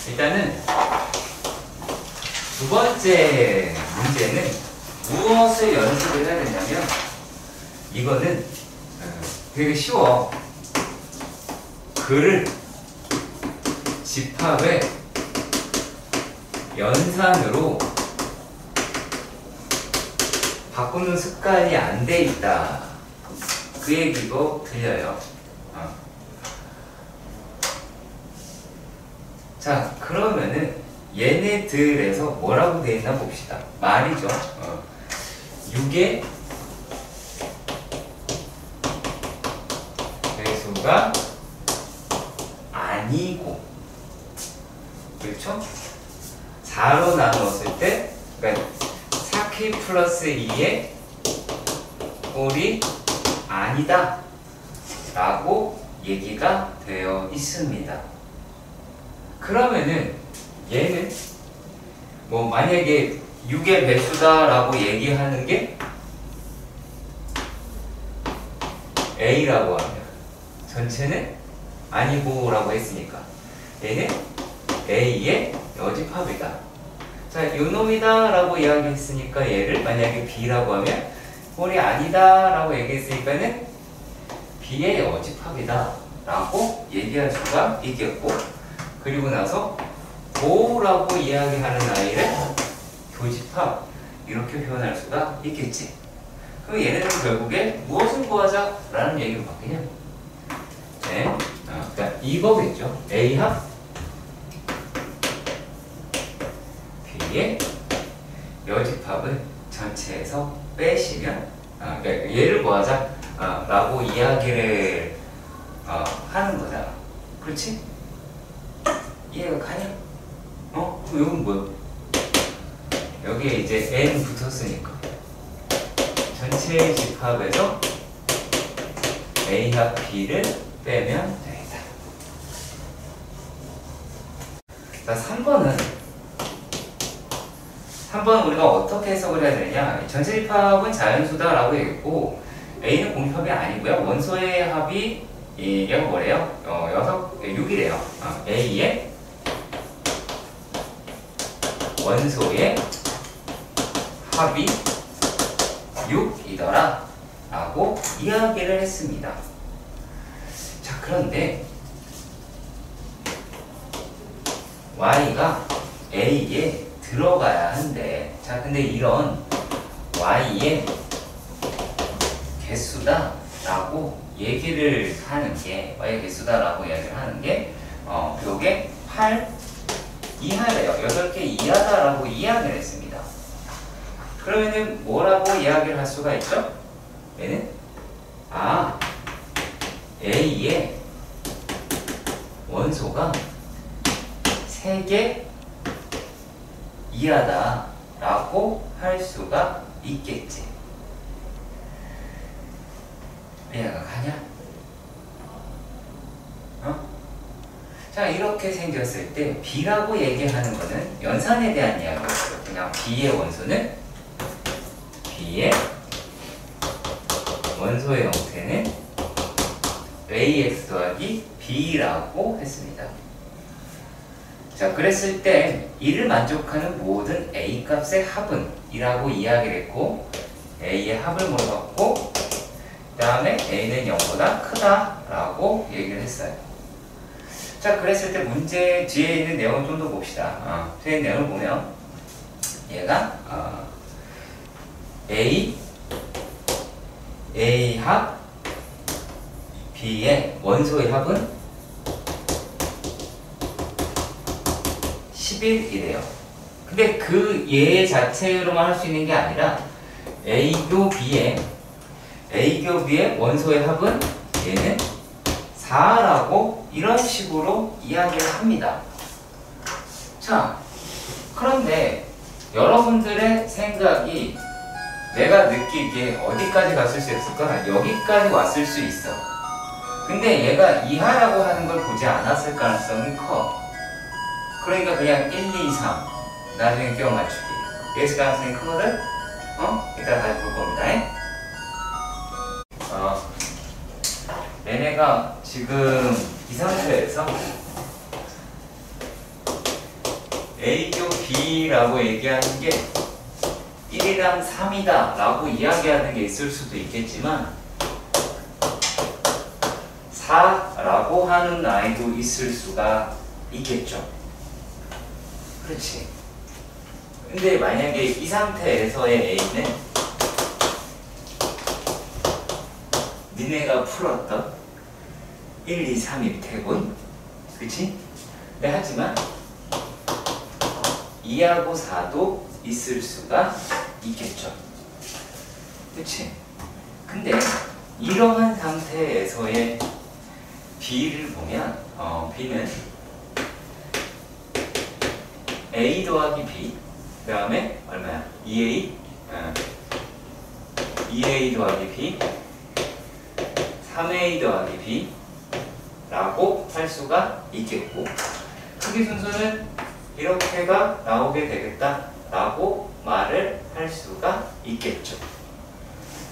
일단은 두 번째 문제는 무엇을 연습을 해야 되냐면 이거는 되게 쉬워. 글을 집합의 연산으로 바꾸는 습관이 안 돼 있다. 그 얘기도 들려요. 자, 그러면은 얘네들에서 뭐라고 돼 있나 봅시다. 말이죠. 6의 배수가 아니고, 그렇죠? 4로 나누었을 때, 그러니까 4k 플러스 2의 꼴이 아니다 라고 얘기가 되어 있습니다. 그러면은 얘는 뭐 만약에 6의 배수다 라고 얘기하는 게 A라고 하면 전체는 아니고 라고 했으니까 얘는 A의 여집합이다. 자, 요놈이다 라고 이야기했으니까 얘를 만약에 B라고 하면 꼴이 아니다 라고 얘기했으니까는 B의 여집합이다 라고 얘기할 수가 있겠고, 그리고 나서 고라고 이야기하는 아이를 교집합 이렇게 표현할 수가 있겠지. 그럼 얘네는 결국에 무엇을 구하자 라는 얘기로 바뀌냐? 네. 그러니까 이거겠죠. A합 B의 여집합을 전체에서 빼시면 그러니까 얘를 구하자 라고 이야기를 하는 거잖아. 그렇지? 이해가 가냐? 그럼 이건 뭐야? 여기에 이제 n 붙었으니까 전체 집합에서 A합 B를 빼면 되겠다. 자, 3번은 우리가 어떻게 해석을 해야 되냐? 전체 집합은 자연수다 라고 얘기했고 A는 공집합이 아니고요. 원소의 합이 얘가 뭐래요? 6이래요. A의 원소의 합이 6이더라 라고 이야기를 했습니다. 자, 그런데 Y가 A에 들어가야 한대. 자, 근데 이런 Y의 개수다 라고 얘기를 하는 게, Y의 개수다 라고 얘기를 하는 게 요게 8 이하래요. 8개 이하다 라고 이야기를 했습니다. 그러면은 뭐라고 이야기를 할 수가 있죠? 얘는 A의 원소가 3개 이하다 라고 할 수가 있겠지. 이해가 가냐? 자, 이렇게 생겼을 때 B라고 얘기하는 거는 연산에 대한 이야기였어요. 그냥 B의 원소는 B의 원소의 형태는 AX 더하기 B라고 했습니다. 자, 그랬을 때 이를 만족하는 모든 A 값의 합은 이라고 이야기를 했고, A의 합을 물어봤고, 그 다음에 A는 0보다 크다 라고 얘기를 했어요. 자, 그랬을 때 문제 뒤에 있는 내용을 좀 더 봅시다. 뒤에 있는 내용을 보면 얘가 A 합 B의 원소의 합은 11이래요. 근데 그 얘 자체로만 할 수 있는 게 아니라 A교 B의 원소의 합은 얘는 4라고 이런 식으로 이야기를 합니다. 자, 그런데 여러분들의 생각이 내가 느끼기에 어디까지 갔을 수 있을까? 여기까지 왔을 수 있어. 근데 얘가 이하라고 하는 걸 보지 않았을 가능성이 커. 그러니까 그냥 1, 2, 3 나중에 끼워 맞추기 이랬을 가능성이 크거든? 이따 다시 볼 겁니다. 얘네가 지금 이 상태에서 A조 B라고 얘기하는 게 1이랑 3이다 라고 이야기하는 게 있을 수도 있겠지만 4라고 하는 아이도 있을 수가 있겠죠. 그렇지. 근데 만약에 이 상태에서의 A는 니네가 풀었던 1, 2, 3일 테고, 그치? 근데 하지만 2하고 4도 있을 수가 있겠죠. 그치? 근데 이러한 상태에서의 B를 보면 B는 A 더하기 B 그 다음에 얼마야? 2A 2A 더하기 B 3A 더하기 B 라고 할 수가 있겠고 크기 순서는 이렇게가 나오게 되겠다 라고 말을 할 수가 있겠죠.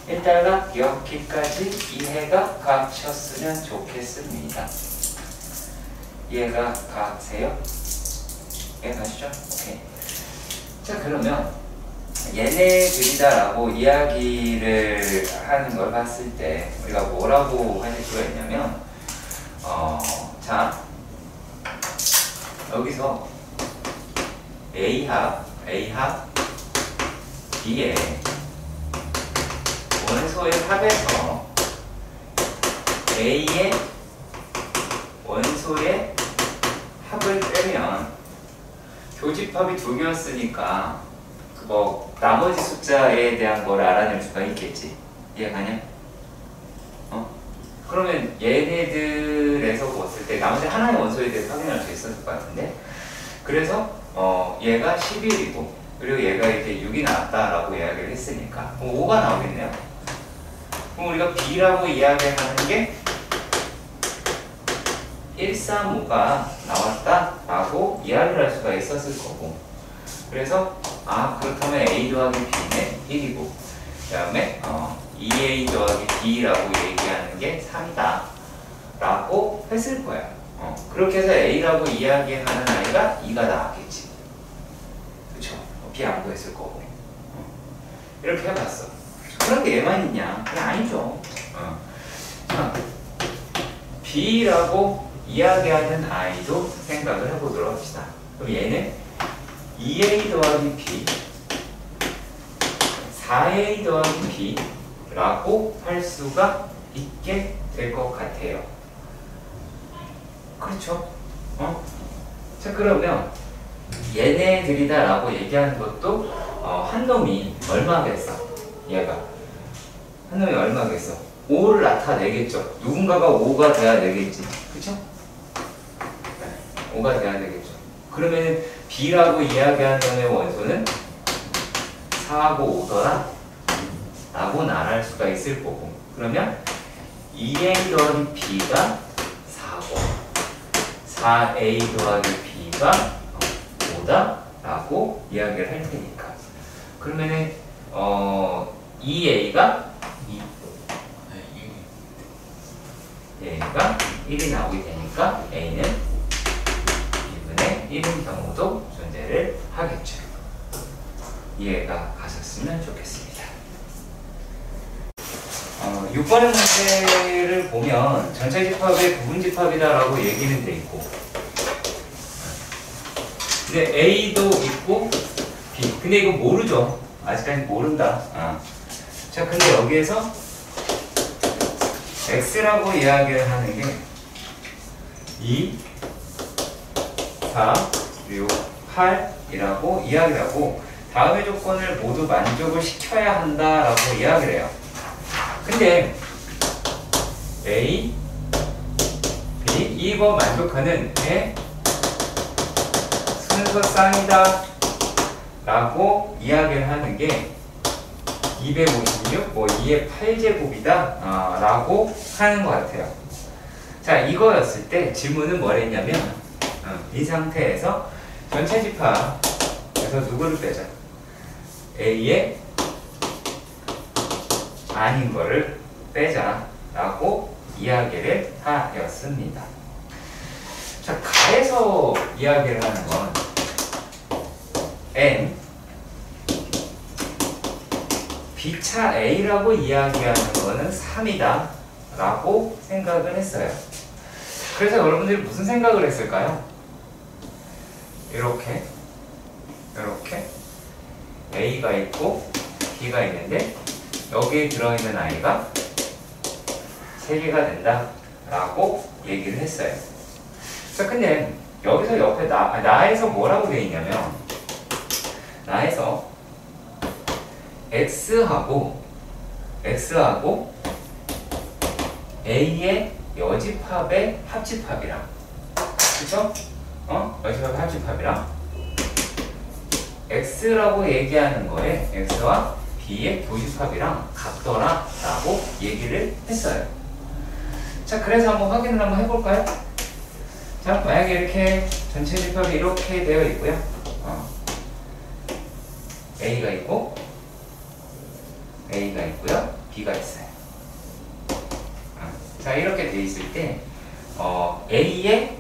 일단락 여기까지 이해가 가셨으면 좋겠습니다. 이해가 가세요? 이해 가시죠? 오케이. 자, 그러면 얘네들이다 라고 이야기를 하는 걸 봤을 때 우리가 뭐라고 할 수가 있냐면 자 여기서 A합 B의 원소의 합에서 A의 원소의 합을 빼면 교집합이 2개였으니까 뭐 나머지 숫자에 대한 걸 알아낼 수가 있겠지. 이해가냐? 그러면 얘네들에서 봤을 때 나머지 하나의 원소에 대해서 확인할 수 있었을 것 같은데 그래서 얘가 11이고 그리고 얘가 이제 6이 나왔다라고 이야기를 했으니까 그럼 5가 나오겠네요. 그럼 우리가 B라고 이야기하는 게 135가 나왔다라고 이야기를 할 수가 있었을 거고 그래서 그렇다면 A 더하기 B는 1이고 그 다음에 2A 더하기 B라고 얘기하는 게 3이다 라고 했을 거야. 그렇게 해서 A라고 이야기하는 아이가 2가 나왔겠지. 그쵸? B 안 구했을 거고 이렇게 해봤어. 그런데 얘만 있냐? 그게 아니죠. 자, B라고 이야기하는 아이도 생각을 해보도록 합시다. 그럼 얘는 2A 더하기 B 4A 더하기 B 라고 할 수가 있게 될 것 같아요. 그렇죠? 자, 그러면 얘네들이다 라고 얘기하는 것도 한 놈이 얼마겠어? 얘가 한 놈이 얼마겠어? 5를 나타내겠죠. 누군가가 5가 돼야 되겠지. 그쵸? 네, 5가 돼야 되겠죠. 그러면 B라고 이야기하는 놈의 원소는 4하고 5더라 라고 말할 수가 있을 거고 그러면 2A 더하기 B가 4고 4A 더하기 B가 5다 라고 이야기를 할 테니까 그러면은 2A가 1이 나오게 되니까 A는 2분의 1인 경우도 존재를 하겠죠. 이해가 가셨으면 좋겠습니다. 6번의 문제를 보면 전체 집합의 부분 집합이다라고 얘기는 돼 있고 근데 A도 있고 B 근데 이거 모르죠. 아직까지 모른다. 자, 근데 여기에서 X라고 이야기를 하는 게 2, 4, 6, 8이라고 이야기를 하고 다음의 조건을 모두 만족을 시켜야 한다라고 이야기를 해요. 근데 A, B 이거 만족하는 게 순서쌍이다 라고 이야기를 하는 게 256, 뭐 2의 8제곱이다 라고 하는 것 같아요. 자, 이거였을 때 질문은 뭐랬냐면 이 상태에서 전체 집합에서 누구를 빼자? A의 아닌 거를 빼자 라고 이야기를 하였습니다. 자, 가에서 이야기를 하는 건 n b차 a라고 이야기하는 거는 3이다 라고 생각을 했어요. 그래서 여러분들이 무슨 생각을 했을까요? 이렇게 a가 있고 b가 있는데 여기에 들어있는 i가 3개가 된다 라고 얘기를 했어요. 자, 근데 여기서 옆에 나에서 뭐라고 되어 있냐면 나에서 x하고 a의 여집합의 합집합이랑, 그쵸? 여집합의 합집합이랑 x라고 얘기하는 거에 x와 b의 교집합이랑 같더라 라고 얘기를 했어요. 자, 그래서 확인을 한번 해볼까요? 자, 만약에 이렇게 전체 집합이 이렇게 되어 있고요. A가 있고요, B가 있어요. 자, 이렇게 되어 있을 때 A의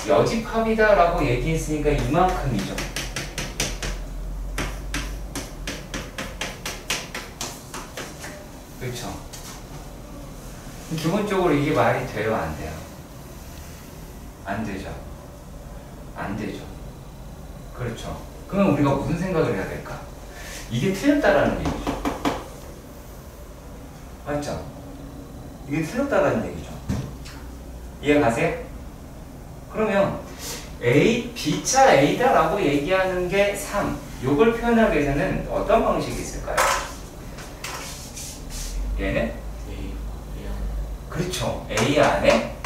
여집합이다 라고 얘기했으니까 이만큼이죠. 그렇죠? 기본적으로 이게 말이 돼요, 안 돼요? 안 되죠. 안 되죠. 그렇죠. 그러면 우리가 무슨 생각을 해야 될까? 이게 틀렸다라는 얘기죠. 맞죠? 이게 틀렸다라는 얘기죠. 이해 가세요? 그러면 A, B차 A다 라고 얘기하는 게 3. 요걸 표현하기 위해서는 어떤 방식이 있을까요? 얘는? 그렇죠. A 안에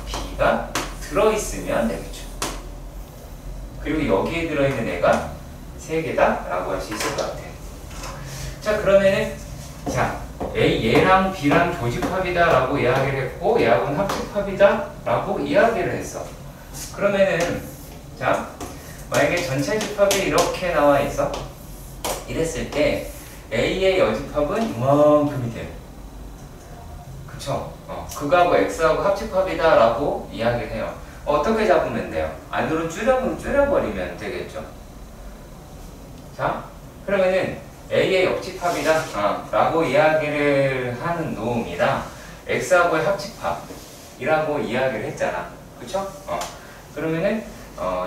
B가 들어있으면 되겠죠. 그리고 여기에 들어있는 애가 3개다 라고 할 수 있을 것 같아요. 자, 그러면은 얘랑 B랑 교집합이다 라고 이야기를 했고 얘하고는 합집합이다 라고 이야기를 했어. 그러면은 만약에 전체 집합이 이렇게 나와 있어. 이랬을 때 A의 여집합은 이만큼이 돼요. 그쵸? 그거하고 X하고 합집합이다 라고 이야기를 해요. 어떻게 잡으면 돼요? 안으로 줄여버리면 되겠죠. 자, 그러면은 A의 역집합이다 라고 이야기를 하는 놈이랑 X하고의 합집합이라고 이야기를 했잖아. 그쵸? 그러면은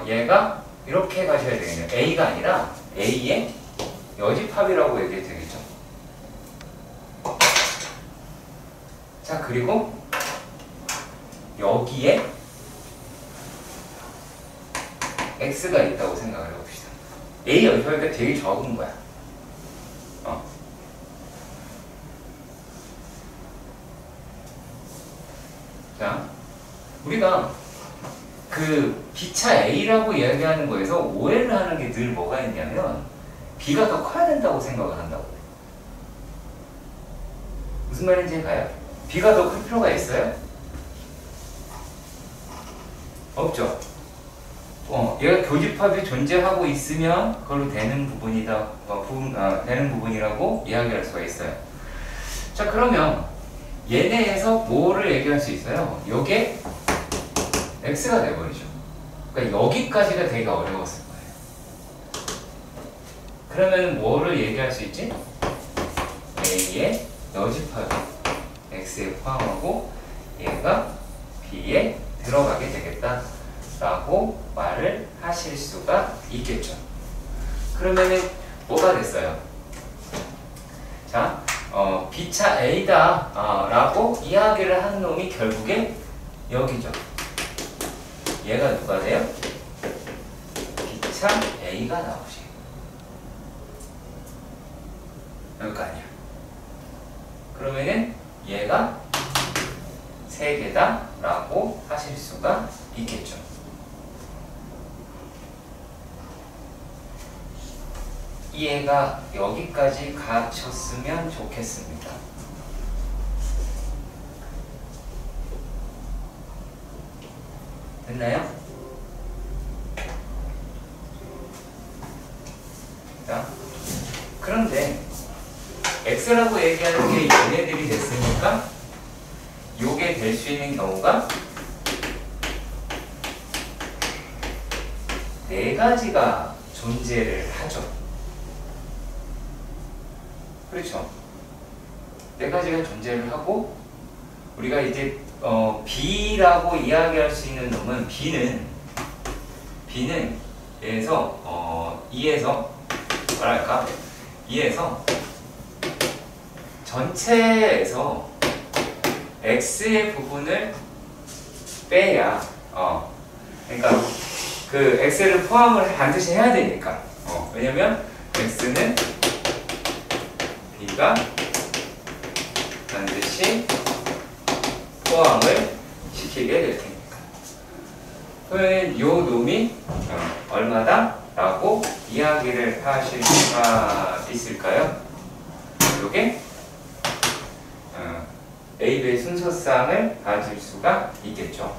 얘가 이렇게 가셔야 되겠네요. A가 아니라 A의 여집합이라고 얘기해도 되겠죠. 자, 그리고 여기에 X가 있다고 생각을 해봅시다. A 여집합이니까 되게 적은 거야. 자, 우리가 그 B차 A라고 이야기하는 거에서 오해를 하는 게 늘 뭐가 있냐면 B가 더 커야 된다고 생각을 한다고. 무슨 말인지 가요? B가 더 클 필요가 있어요? 없죠. 얘가 교집합이 존재하고 있으면 그걸로 되는 부분이다, 되는 부분이라고 이야기할 수가 있어요. 자, 그러면 얘네에서 뭐를 얘기할 수 있어요? 요게 X가 돼버리죠. 그러니까 여기까지가 되게 어려웠을 거예요. 그러면 뭐를 얘기할 수 있지? A의 여집합이 X에 포함하고 얘가 B에 들어가게 되겠다 라고 말을 하실 수가 있겠죠. 그러면은 뭐가 됐어요? 자, B차 A다 라고 이야기를 하는 놈이 결국에 여기죠. 얘가 누가 돼요? B차 A가 나오지. 여기가 아니야. 그러면은 얘가 3개다 라고 하실 수가 있겠죠. 이해가 여기까지 가셨으면 좋겠습니다. 됐나요? 자, 그런데 X라고 얘기하는 게 얘네들이 됐으니까 요게 될 수 있는 경우가 네 가지가 존재를 하죠. 그렇죠? 네 가지가 존재를 하고 우리가 이제 B라고 이야기할 수 있는 놈은 B는 얘에서 2에서 뭐랄까 2에서 전체에서 X의 부분을 빼야 그러니까 그 X를 포함을 반드시 해야 되니까 왜냐면 X는 B가 반드시 포함을 시키게 될 테니까. 그러면 요 놈이 얼마다? 라고 이야기를 하실 수가 있을까요? 요게 A, B의 순서쌍을 가질 수가 있겠죠.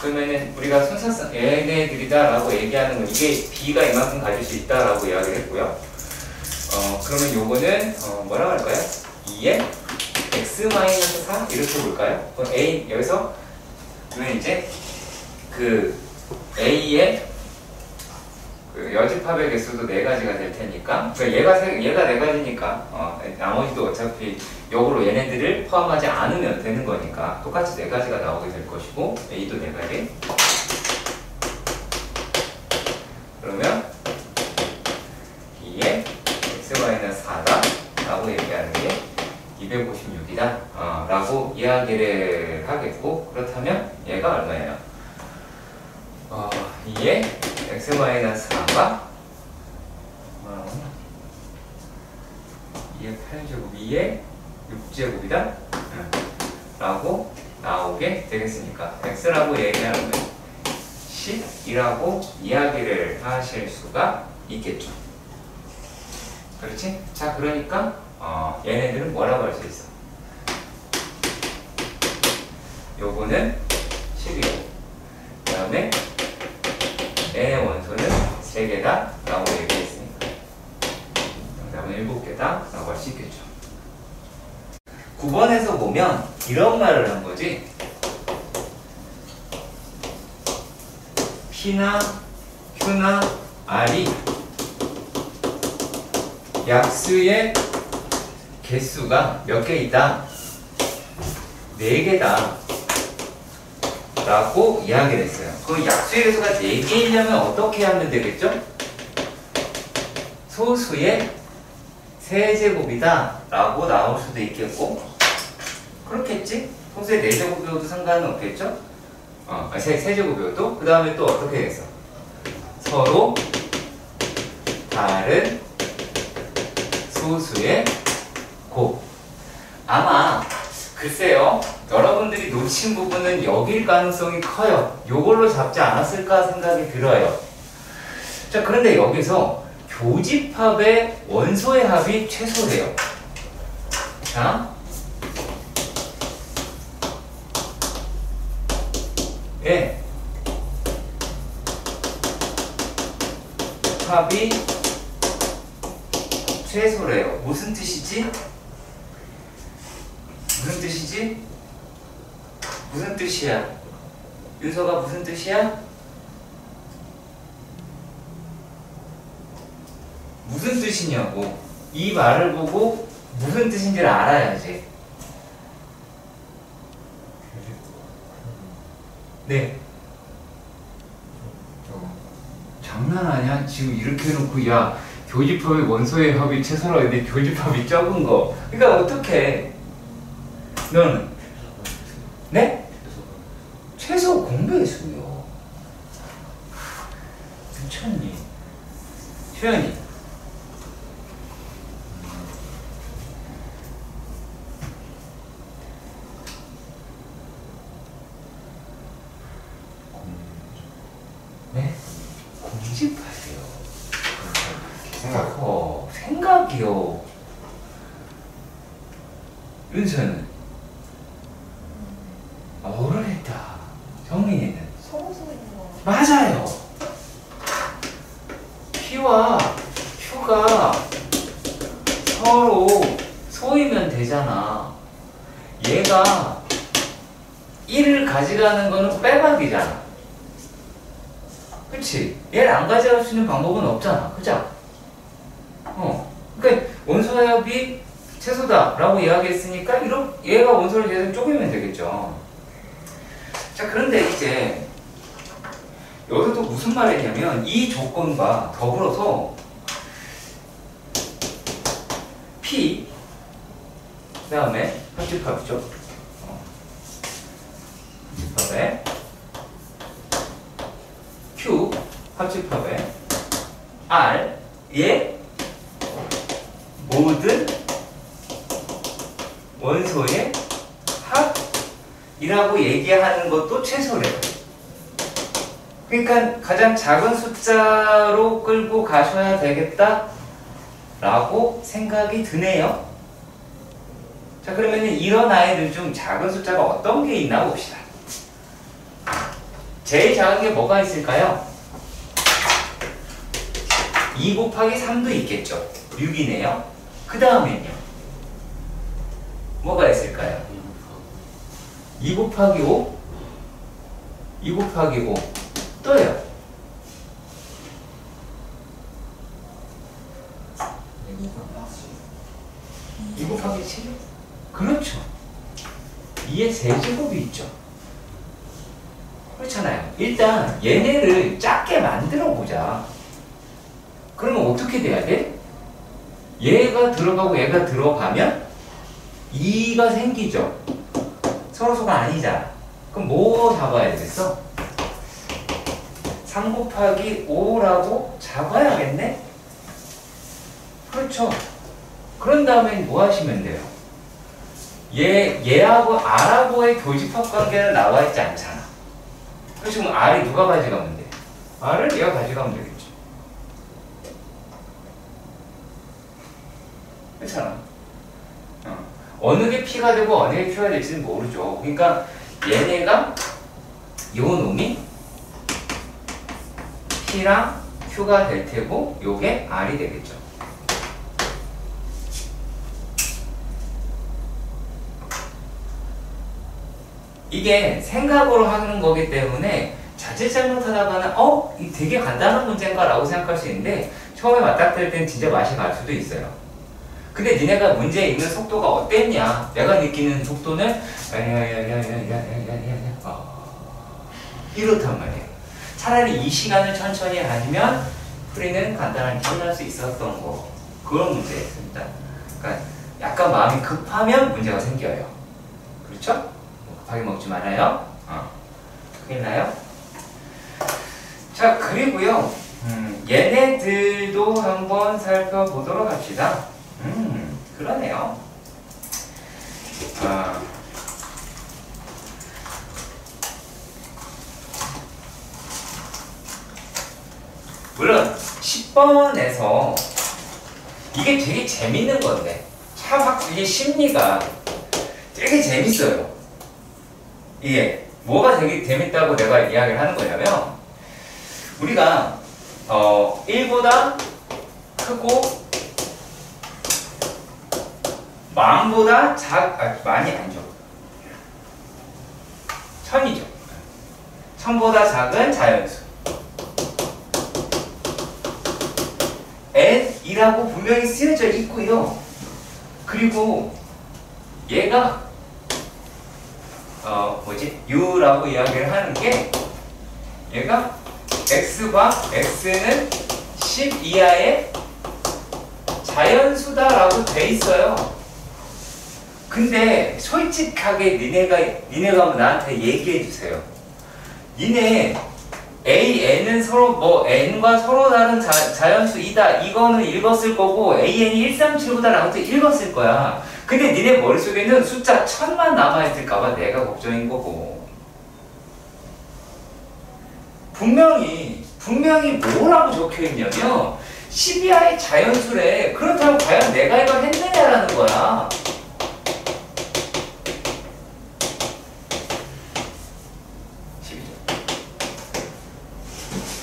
그러면은 우리가 순서쌍 얘네들이다 라고 얘기하는 건 이게 B가 이만큼 가질 수 있다 라고 이야기를 했고요. 그러면 요거는 뭐라고 할까요? 2에 x-4 이렇게 볼까요? 그럼 A 여기서 그러면 이제 그 A의 그 여집합의 개수도 4가지가 될 테니까 그러니까 얘가 4가지니까 나머지도 어차피 역으로 얘네들을 포함하지 않으면 되는 거니까 똑같이 4가지가 나오게 될 것이고 A도 4가지 그러면 2에 x-4다 라고 얘기하는 게 256이다 라고 이야기를 하겠고 그렇다면 얘가 얼마예요? 2에 x-4가 2의 8제곱 2의 6제곱이다 라고 나오게 되겠으니까 x라고 얘기하면 10이라고 이야기를 하실 수가 있겠죠. 그렇지? 자 그러니까 얘네들은 뭐라고 할 수 있어? 요거는 10이고 그 다음에 n의 원소는 3개다 라고 얘기했으니까 정답은 7개다 라고 할 수 있겠죠. 9번에서 보면 이런 말을 한 거지. P나 Q나 R이 약수의 개수가 몇 개 있다? 4개다 라고 이야기를 했어요. 그럼 약수의 개수가 4개이려면 어떻게 하면 되겠죠? 소수의 세제곱이다 라고 나올 수도 있겠고 그렇겠지? 소수의 4제곱이어도 상관은 없겠죠? 세제곱이어도 그 다음에 또 어떻게 했어? 서로 다른 소수의 곱. 아마 글쎄요 여러분들이 놓친 부분은 여길 가능성이 커요. 요걸로 잡지 않았을까 생각이 들어요. 자 그런데 여기서 교집합의 원소의 합이 최소래요. 자 예. 합이 최소래요. 무슨 뜻이지? 무슨 뜻이지? 무슨 뜻이야? 윤서가 무슨 뜻이야? 무슨 뜻이냐고. 이 말을 보고 무슨 뜻인지를 알아야지. 네. 장난 아니야? 지금 이렇게 해놓고 야 교집합의 원소의 합이 최소라고 했는데 교집합이 적은 거. 그러니까 어떡해? 너는? 네? 최소 공배의 수요. 미쳤니? 최연이. 네? 공집합이요. 생각이요. 윤서는? 뭐를 했다. 정민이는? 서로 있는 거. 맞아요. P와 Q가 서로 소이면 되잖아. 얘가 1을 가져가는 거는 빼박이잖아. 그치? 얘를 안 가져갈 수 있는 방법은 없잖아. 그죠? 그러니까 원소합이 최소다라고 이야기했으니까 얘가 원소를 계속 쪼개면 되겠죠. 자, 그런데 이제 여기서 또 무슨 말이냐면 이 조건과 더불어서 P 그 다음에 합집합이죠. 합집합에 Q 합집합에 R 의 모든 원소의 합이라고 얘기하는 것도 최소래요. 그러니까 가장 작은 숫자로 끌고 가셔야 되겠다 라고 생각이 드네요. 자, 그러면 이런 아이들 중 작은 숫자가 어떤 게 있나 봅시다. 제일 작은 게 뭐가 있을까요? 2 곱하기 3도 있겠죠. 6이네요. 그 다음엔요. 뭐가 있을까요? 2 곱하기 5? 2 곱하기 5. 또요. 2 곱하기 7? 그렇죠. 2의 세제곱이 있죠. 그렇잖아요. 일단 얘네를 작게 만들어 보자. 그러면 어떻게 돼야 돼? 얘가 들어가고 얘가 들어가면 2가 생기죠. 서로소가 아니잖아. 그럼 뭐 잡아야 되겠어? 3 곱하기 5라고 잡아야겠네? 그렇죠. 그런 다음에 뭐 하시면 돼요? 얘하고 R하고의 교집합 관계는 나와 있지 않잖아. 그래서 그럼 R이 누가 가져가면 돼? R을 얘가 가져가면 되겠지. 그렇잖아. 어느 게 P가 되고 어느 게 Q가 될지는 모르죠. 그러니까 얘네가 요 놈이 P랑 Q가 될 테고 요게 R이 되겠죠. 이게 생각으로 하는 거기 때문에 자칫 잘못하다가는 이 되게 간단한 문제인가 라고 생각할 수 있는데 처음에 맞닥뜨릴 땐 진짜 맛이 갈 수도 있어요. 근데 니네가 문제 읽는 속도가 어땠냐? 내가 느끼는 속도는 이렇단 말이에요. 차라리 이 시간을 천천히 하면 풀이는 간단하게 끝날 수 있었던 거, 그런 문제였습니다. 그러니까 약간 마음이 급하면 문제가 생겨요. 그렇죠? 급하게 먹지 말아요. 큰일 나요. 자, 그리고요 얘네들도 한번 살펴보도록 합시다. 그러네요. 물론 10번에서 이게 되게 재밌는 건데 참 이게 심리가 되게 재밌어요. 이게 뭐가 되게 재밌다고 내가 이야기를 하는 거냐면 우리가 1보다 크고 만보다 많이 아니죠. 1000이죠. 1000보다 작은 자연수 n이라고 분명히 쓰여져 있고요. 그리고 얘가 u라고 이야기를 하는 게 얘가 x과 x는 10 이하의 자연수다라고 돼 있어요. 근데 솔직하게 니네가 나한테 얘기해 주세요. 니네 AN은 서로 N과 서로 다른 자연수이다. 이거는 읽었을 거고 AN이 137보다 또 읽었을 거야. 근데 니네 머릿속에는 숫자 1000만 남아있을까봐 내가 걱정인 거고. 분명히 뭐라고 적혀있냐면 10 이하의 자연수래. 그렇다면 과연 내가 이걸 했느냐라는 거야.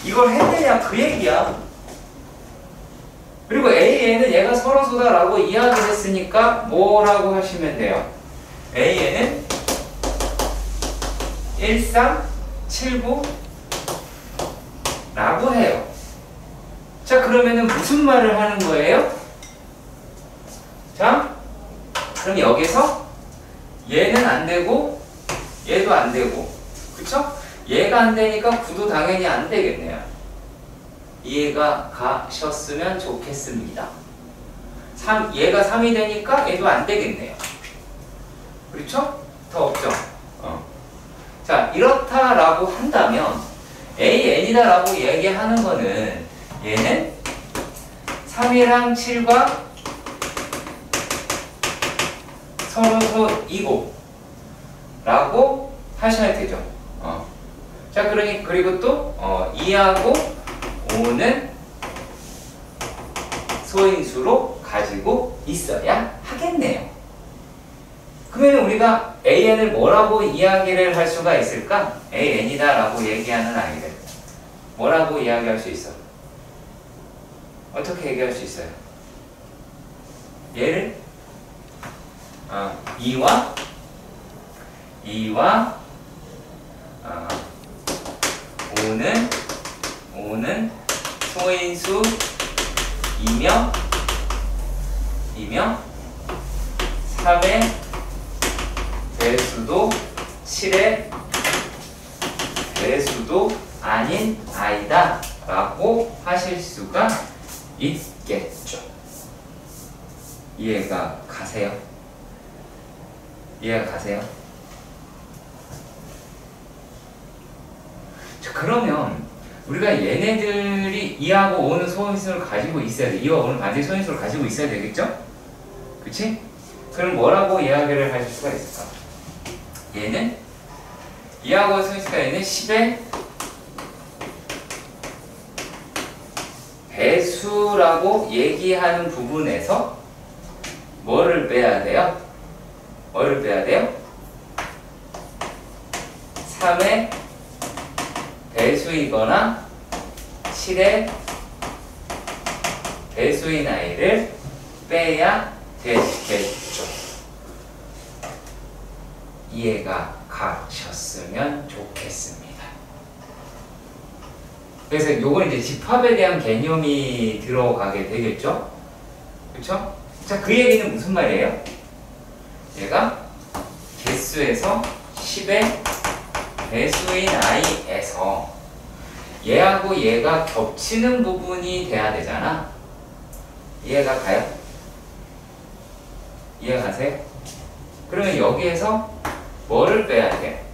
이걸 했느냐 그 얘기야. 그리고 AN은 얘가 서로소다라고 이야기를 했으니까 뭐라고 하시면 돼요? AN은 1379 라고 해요. 자, 그러면은 무슨 말을 하는 거예요? 자, 그럼 여기서 얘는 안 되고 얘도 안 되고, 그쵸? 얘가 안 되니까 9도 당연히 안 되겠네요. 이해가 가셨으면 좋겠습니다. 얘가 3이 되니까 얘도 안 되겠네요. 그렇죠? 더 없죠? 자, 이렇다라고 한다면 AN이다 라고 얘기하는 거는 얘는 3이랑 7과 서로서이고 라고 하셔야 되죠. 자, 그리고 또 2하고 5는 소인수로 가지고 있어야 하겠네요. 그러면 우리가 AN을 뭐라고 이야기를 할 수가 있을까? AN이다 라고 얘기하는 아이들 뭐라고 이야기할 수 있어? 어떻게 얘기할 수 있어요? 얘를 2와 5는 소인수이며 3의 배수도 7의 배수도 아닌 아이다 라고 하실 수가 있겠죠. 이해가 가세요? 이해가 가세요? 자, 그러면 우리가 얘네들이 2하고 5는 소인수를 가지고 있어야 돼. 2와 5는 반드시 소인수를 가지고 있어야 되겠죠? 그치? 그럼 뭐라고 이야기를 하실 수가 있을까? 얘는 2하고 소인수가 얘는 10의 배수라고 얘기하는 부분에서 뭐를 빼야 돼요? 뭐를 빼야 돼요? 3의 배수이거나 7의 배수인 아이를 빼야 되겠죠. 이해가 가셨으면 좋겠습니다. 그래서 요건 이제 집합에 대한 개념이 들어가게 되겠죠? 그쵸? 자, 그 얘기는 무슨 말이에요? 얘가 개수에서 10의 배수인 i에서 얘하고 얘가 겹치는 부분이 돼야 되잖아. 이해가 가요? 이해 가세요? 그러면 여기에서 뭐를 빼야 돼?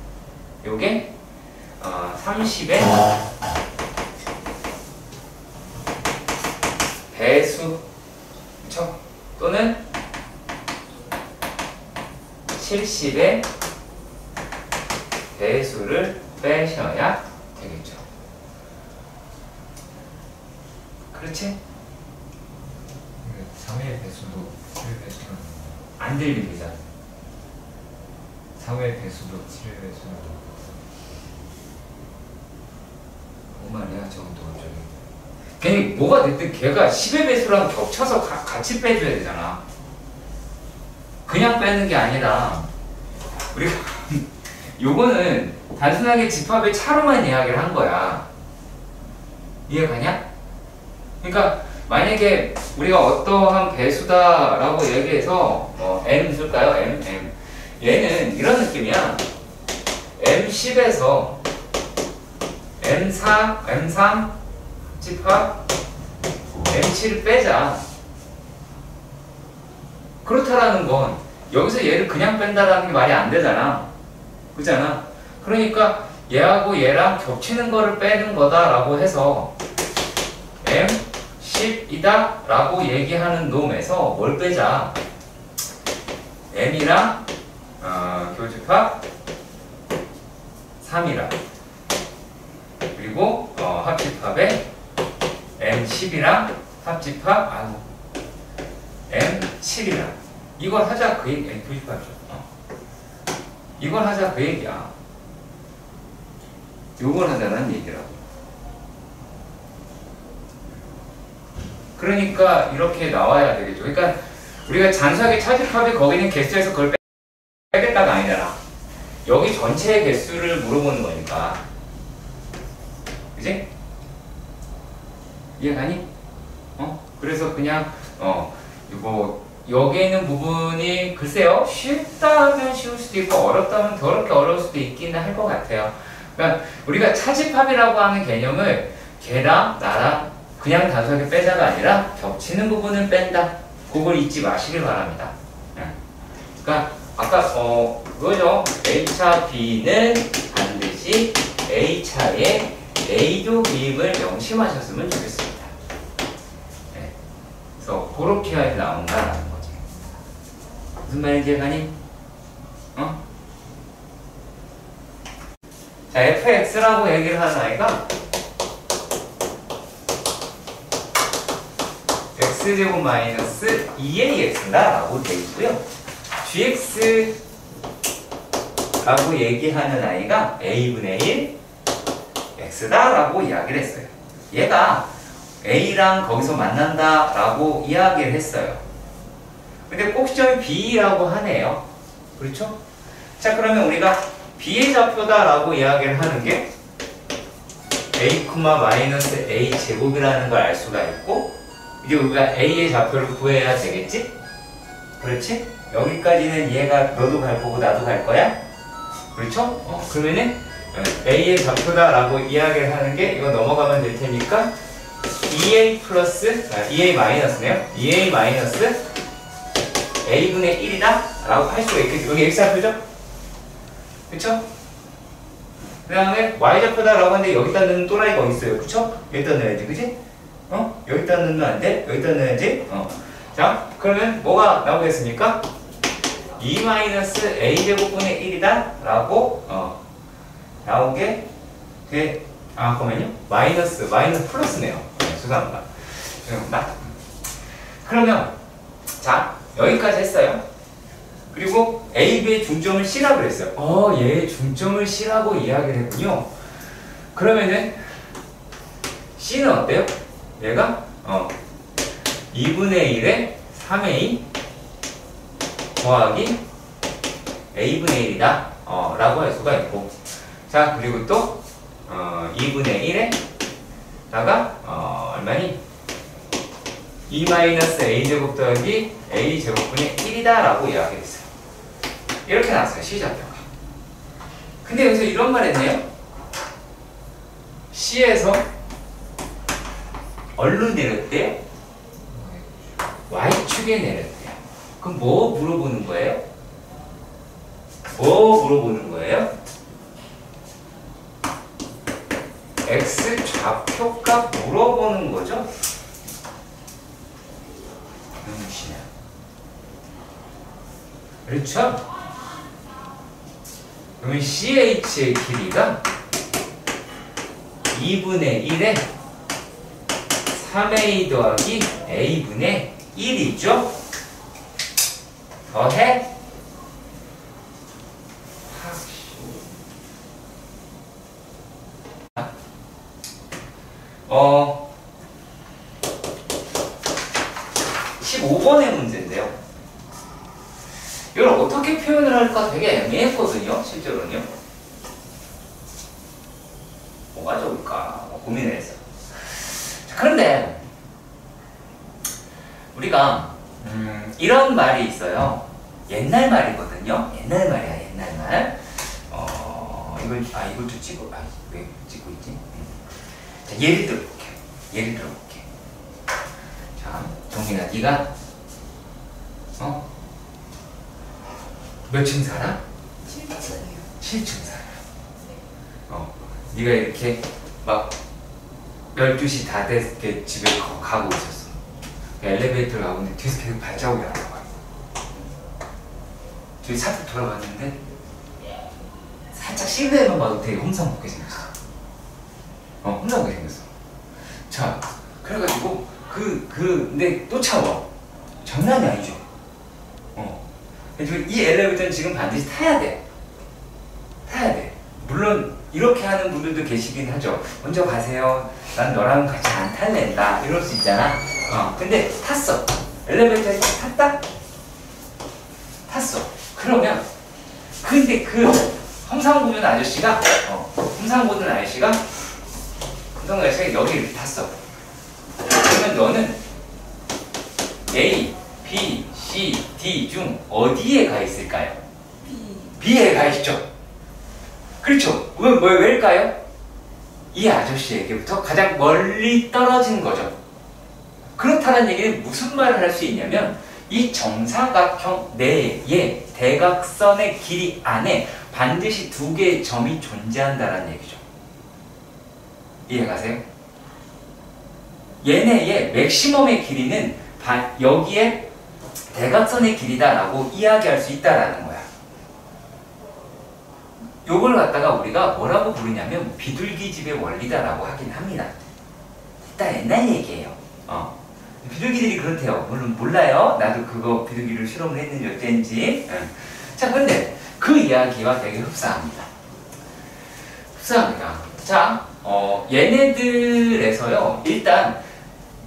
요게 30의 배수, 그쵸? 또는 70의 배수를 빼셔야 되겠죠. 그렇지? 3의 배수도 7의 배수는 안 들립니다. 3의 배수도 7의 배수는 뭔 말이야 저건 또 갑자기. 괜히 뭐가 됐든 걔가 10의 배수랑 겹쳐서 같이 빼줘야 되잖아. 그냥 빼는 게 아니라 우리가 요거는 단순하게 집합의 차로만 이야기를 한 거야. 이해가냐? 그러니까 만약에 우리가 어떠한 배수다라고 얘기해서 M 쓸까요? M. 얘는 이런 느낌이야. M10에서 M4, M3 집합 M7을 빼자. 그렇다라는 건 여기서 얘를 그냥 뺀다라는 게 말이 안 되잖아. 그렇잖아. 그러니까 얘하고 얘랑 겹치는 거를 빼는 거다라고 해서 M10이다 라고 얘기하는 놈에서 뭘 빼자? M이랑 교집합 3이랑 그리고 합집합에 M10이랑 합집합 M7이랑 이걸 하자 그 얘기. 교집합이죠. 이걸 하자 그 얘기야. 요걸 하자는 얘기라고. 그러니까 이렇게 나와야 되겠죠. 그러니까 우리가 단순하게 차집합이 거기는 개수에서 그걸 빼겠다가 아니잖아. 여기 전체의 개수를 물어보는 거니까. 그지? 이해가니? 그래서 그냥 이거 여기에 있는 부분이 글쎄요 쉽다면 쉬울 수도 있고 어렵다면 더럽게 어려울 수도 있기는 할 것 같아요. 그러니까 우리가 차집합이라고 하는 개념을 걔랑 나랑 그냥 단순하게 빼자가 아니라 겹치는 부분을 뺀다. 그걸 잊지 마시길 바랍니다. 그러니까 아까 그거죠. A차 B는 반드시 A차에 A조 비임을 명심하셨으면 좋겠습니다. 네. 그래서 그렇게 해야 나온다라는 거지. 무슨 말인지 이해가니? 자, fx라고 얘기를 하는 아이가 x제곱 마이너스 2ax다라고 되어 있고요. gx라고 얘기하는 아이가 a분의 1 x다라고 이야기를 했어요. 얘가 a랑 거기서 만난다라고 이야기를 했어요. 근데 꼭 시점이 b라고 하네요. 그렇죠? 자, 그러면 우리가 b의 좌표다라고 이야기를 하는 게 a, 마이너스 a 제곱이라는 걸 알 수가 있고, 이제 우리가 a의 좌표를 구해야 되겠지? 그렇지? 여기까지는 얘가 너도 갈 거고 나도 갈 거야? 그렇죠? 그러면은 a의 좌표다라고 이야기를 하는 게 이거 넘어가면 될 테니까 2a 플러스 2a 마이너스네요. 2a 마이너스 a분의 1이다 라고 할 수가 있겠지. 여기 x 좌표죠? 그쵸? 그 다음에 y좌표다 라고 하는데 여기다 넣는 또라이가 어디 있어요? 그쵸? 여기다 넣어야지, 그치? 여기다 넣으면 안 돼? 여기다 넣어야지? 자, 그러면 뭐가 나오겠습니까? 2-a제곱분의 1이다 라고 나오게 돼. 잠깐만요. 마이너스 플러스네요. 네, 죄송합니다. 그러면 자, 여기까지 했어요. 그리고 A, B의 중점을 C라고 그랬어요. 얘의 중점을 C라고 이야기를 했군요. 그러면은 C는 어때요? 얘가 2분의 1에 3A 더하기 A분의 1이다 라고 할 수가 있고, 자, 그리고 또 2분의 1에다가 얼마니? 2-a제곱 더하기 a제곱분의 1이다 라고 이야기했어요. 이렇게 나왔어요. C좌표가. 근데 여기서 이런 말 했네요. C에서 얼로 내렸대요? Y축에 내렸대요. 그럼 뭐 물어보는 거예요? 뭐 물어보는 거예요? X 좌표값 물어보는 거죠? 그렇죠? 그러면 CH의 길이가 2분의 1에 3A 더하기 A분의 1이죠? 더해 15번의 문제인데요. 이걸 어떻게 표현을 할까 되게 애매했거든요. 실제로는요. 뭐가 좋을까 고민을 했어요. 자, 그런데 우리가 이런 말이 있어요. 옛날 말이거든요. 옛날 말이야. 옛날 말. 이것도 찍어. 왜 찍고 있지? 자, 예를 들어볼게. 자, 정민아, 네가 몇 층 살아? 7층이요. 7층 살아. 네가 이렇게 막 12시 다 됐게 집에 가고 있었어. 엘리베이터를 가고 있는데 뒤에서 계속 발자국이 나와. 저기 살짝 돌아봤는데 살짝 실내에만 봐도 되게 험상궂게 생겼어. 험상궂게 생겼어. 자, 그래가지고 근데 또 차와. 장난이 아니죠. 이 엘리베이터는 지금 반드시 타야 돼. 물론 이렇게 하는 분들도 계시긴 하죠. 먼저 가세요. 난 너랑 같이 안 탈랜다. 이럴 수 있잖아. 근데 탔어. 엘리베이터에서 탔어. 그러면 근데 그 험상 보는 아저씨가 여기 이렇게 탔어. 그러면 너는 A, B, C, D 중 어디에 가 있을까요? B에 가 있죠. 그렇죠. 왜일까요? 이 아저씨에게부터 가장 멀리 떨어진 거죠. 그렇다는 얘기는 무슨 말을 할 수 있냐면 이 정사각형 내의 대각선의 길이 안에 반드시 두 개의 점이 존재한다는 얘기죠. 이해가세요? 얘네의 맥시멈의 길이는 여기에 대각선의 길이다라고 이야기할 수 있다라는 거야. 요걸 갖다가 우리가 뭐라고 부르냐면 비둘기집의 원리다라고 하긴 합니다. 일단 옛날 얘기예요. 비둘기들이 그렇대요. 물론 몰라요. 나도 그거 비둘기를 실험을 했는지 어땠는지. 자, 근데 그 이야기와 되게 흡사합니다. 자, 얘네들에서요. 일단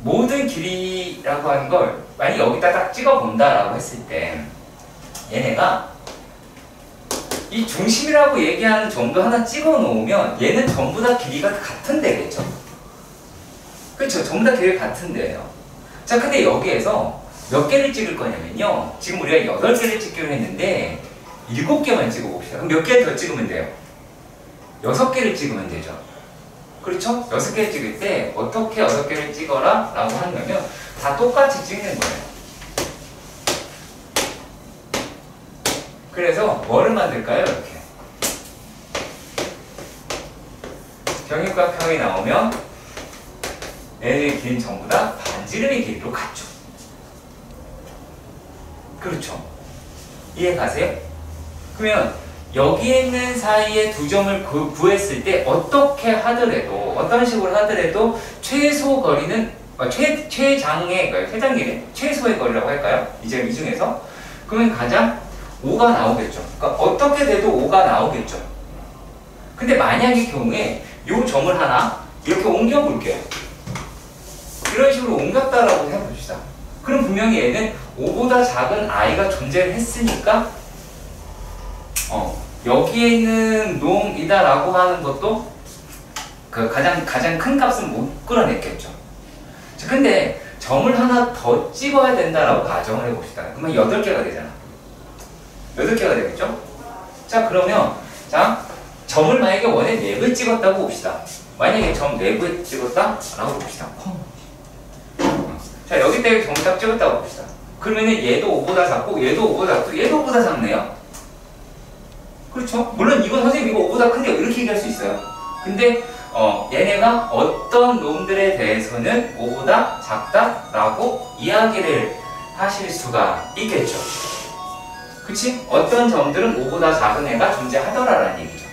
모든 길이라고 하는 걸 만약 여기다 딱 찍어본다라고 했을 때 얘네가 이 중심이라고 얘기하는 점도 하나 찍어 놓으면 얘는 전부 다 길이가 같은 데겠죠. 그렇죠. 전부 다 길이가 같은 데예요. 자, 근데 여기에서 몇 개를 찍을 거냐면요. 지금 우리가 8개를 찍기로 했는데 7개만 찍어봅시다. 그럼 몇 개 더 찍으면 돼요? 6개를 찍으면 되죠. 그렇죠? 6개를 찍을 때 어떻게 6개를 찍어라? 라고 하냐면 다 똑같이 찍는 거예요. 그래서 뭐를 만들까요? 이렇게 병역각형이 나오면 얘네의 길이는 전부 다 반지름의 길이로 같죠. 그렇죠. 이해가세요? 그러면 여기에 있는 사이에 두 점을 구했을 때 어떻게 하더라도 어떤 식으로 하더라도 최소 거리는 최소의 거리라고 할까요? 이제 이 중에서 그러면 가장 5가 나오겠죠. 그러니까 어떻게 돼도 5가 나오겠죠. 근데 만약의 경우에 이 점을 하나 이렇게 옮겨 볼게요. 이런 식으로 옮겼다라고 해봅시다. 그럼 분명히 얘는 5보다 작은 i가 존재를 했으니까 여기에 있는 놈이다라고 하는 것도 그 가장 큰 값은 못 끌어냈겠죠. 자, 근데 점을 하나 더 찍어야 된다라고 가정을 해봅시다. 그러면 8개가 되잖아. 8개가 되겠죠? 자, 그러면 점을 만약에 원에 4개 찍었다고 봅시다. 만약에 점 4개 찍었다라고 봅시다. 자, 여기 때 점을 딱 찍었다고 봅시다. 그러면은 얘도 5보다 작고 얘도 5보다 작고 얘도 5보다 작네요. 그렇죠? 물론 이건 선생님 이거 5보다 큰데 이렇게 얘기할 수 있어요. 근데 얘네가 어떤 놈들에 대해서는 5보다 작다라고 이야기를 하실 수가 있겠죠. 그치? 어떤 점들은 5보다 작은 애가 존재하더라라는 얘기죠.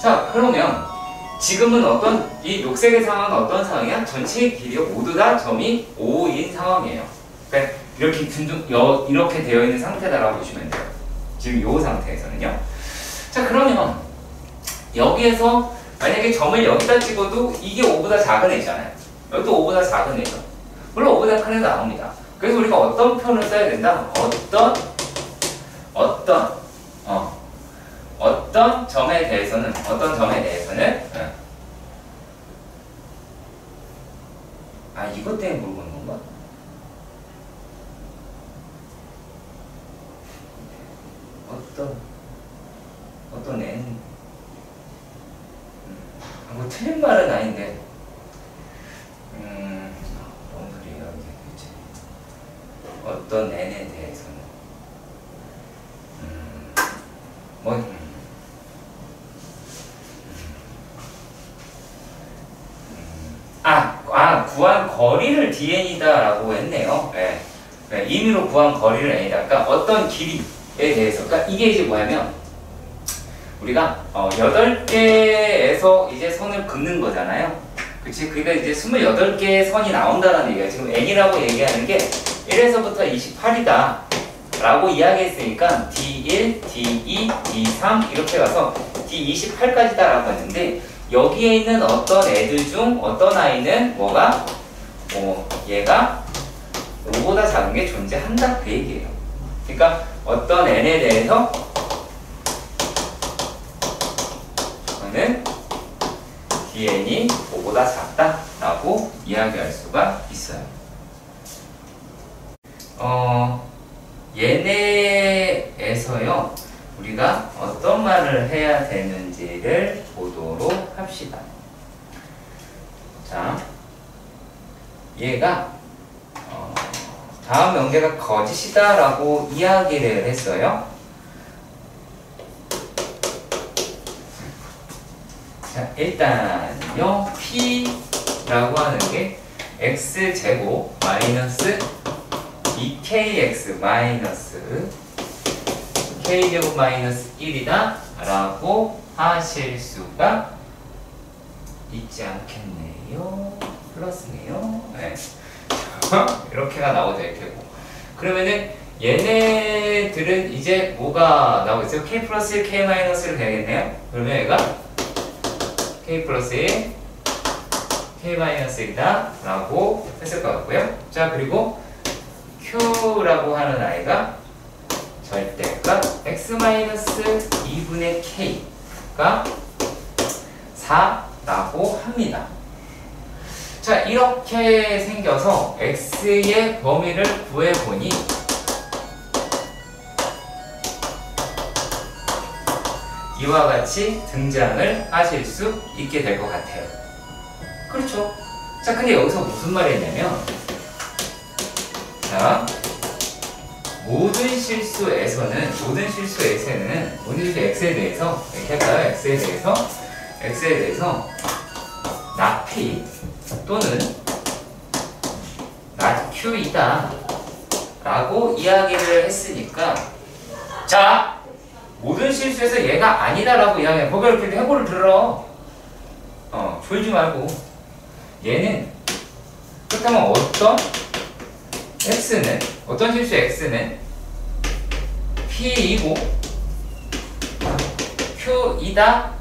자, 그러면 지금은 이 녹색의 상황은 어떤 상황이야? 전체의 길이가 모두 다 점이 5인 상황이에요. 그러니까 이렇게 되어 있는 상태다라고 보시면 돼요. 지금 이 상태에서는요. 자, 그러면 여기에서 만약에 점을 여기다 찍어도 이게 5보다 작은 애잖아요. 여기도 5보다 작은 애죠. 물론 5보다 큰 애도 나옵니다. 그래서 우리가 어떤 표현을 써야 된다? 어떤 점에 대해서는 이것 때문에 물어보는 건가? 어떤 애는 뭐 틀린 말은 아닌데 뭔 소리예요 이게 도대체. 어떤 애에 대해서는 구한 거리를 dn이다라고 했네요. 네. 네, 임의로 구한 거리를 n이다. 그러니까 어떤 길이에 대해서. 그러니까 이게 이제 뭐냐면 우리가 8개에서 이제 선을 긋는 거잖아요. 그치? 그러니까 이제 28개의 선이 나온다는 얘기야. 지금 n이라고 얘기하는 게 1에서부터 28이다 라고 이야기했으니까 D1, D2, D3 이렇게 가서 D28까지다 라고 했는데 여기에 있는 어떤 애들 중 어떤 아이는 얘가 5보다 작은 게 존재한다 그 얘기예요. 그러니까 어떤 n에 대해서 저는 dn이 5보다 작다 라고 이야기할 수가 있어요. 얘네에서요, 우리가 어떤 말을 해야 되는지를 보도록 합시다. 자, 얘가 다음 명제가 거짓이다 라고 이야기를 했어요. 자, 일단요, P라고 하는 게 X제곱 마이너스 2KX 마이너스 K제곱 마이너스 1이다 라고 하실 수가 있지 않겠네요. 플러스네요. 네. 이렇게가 나오죠. 이렇게고. 그러면은 얘네들은 이제 뭐가 나오겠어요? K 플러스 1, K 마이너스 1을 해야겠네요. 그러면 얘가 K 플러스 1, K 마이너스 1이다 라고 했을 것 같고요. 자, 그리고 Q라고 하는 아이가 절대값 X 마이너스 2분의 K가 4라고 합니다. 자, 이렇게 생겨서 X의 범위를 구해보니 이와 같이 등장을 하실 수 있게 될 것 같아요. 그렇죠? 자, 근데 여기서 무슨 말이 있냐면, 자, 모든 실수에서는 X에 대해서 이렇게 할까요? X에 대해서 not 또는 not Q이다 라고 이야기를 했으니까, 자, 모든 실수에서 얘가 아니다 라고 이야기해. 거기 이렇게 해보를 들어. 졸지 말고. 얘는 그렇다면 어떤 실수 X는 P이고 Q이다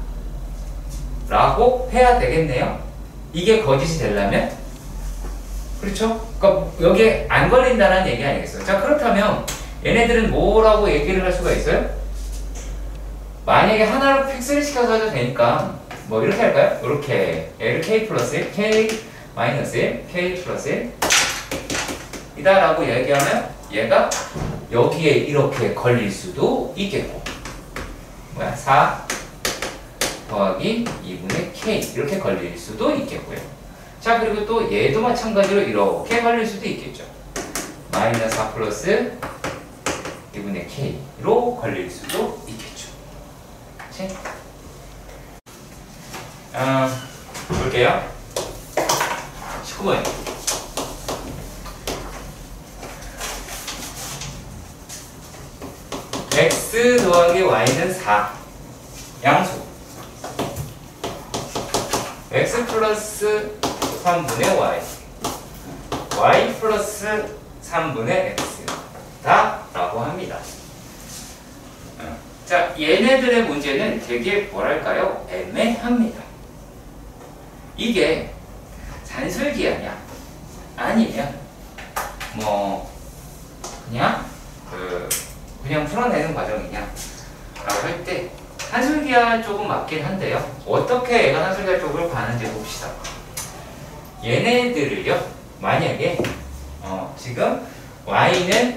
라고 해야 되겠네요. 이게 거짓이 되려면. 그렇죠? 그러니까 여기에 안 걸린다는 얘기 아니겠어요? 자, 그렇다면 얘네들은 뭐라고 얘기를 할 수가 있어요? 만약에 하나로 픽스를 시켜서 해도 되니까 뭐 이렇게 할까요? 이렇게 얘를 K 플러스 1, K 마이너스 1, K 플러스 1 이다 라고 얘기하면 얘가 여기에 이렇게 걸릴 수도 있겠고, 4 더하기 2분의 K 이렇게 걸릴 수도 있겠고요. 자, 그리고 또 얘도 마찬가지로 이렇게 걸릴 수도 있겠죠. 마이너스 4 플러스 2분의 K로 걸릴 수도 있겠죠. 그치? 볼게요. 19번. X 더하기 Y는 4. 양수. X 플러스 3분의 Y. Y 플러스 3분의 X. 다 라고 합니다. 자, 얘네들의 문제는 되게 뭐랄까요? 애매합니다. 이게 산술기하냐? 아니면 뭐 그냥 풀어내는 과정이냐? 라고 할 때 산술기하 쪽은 맞긴 한데요. 어떻게 얘가 산술기하 쪽으로 가는지 봅시다. 얘네들을요, 만약에 지금 y는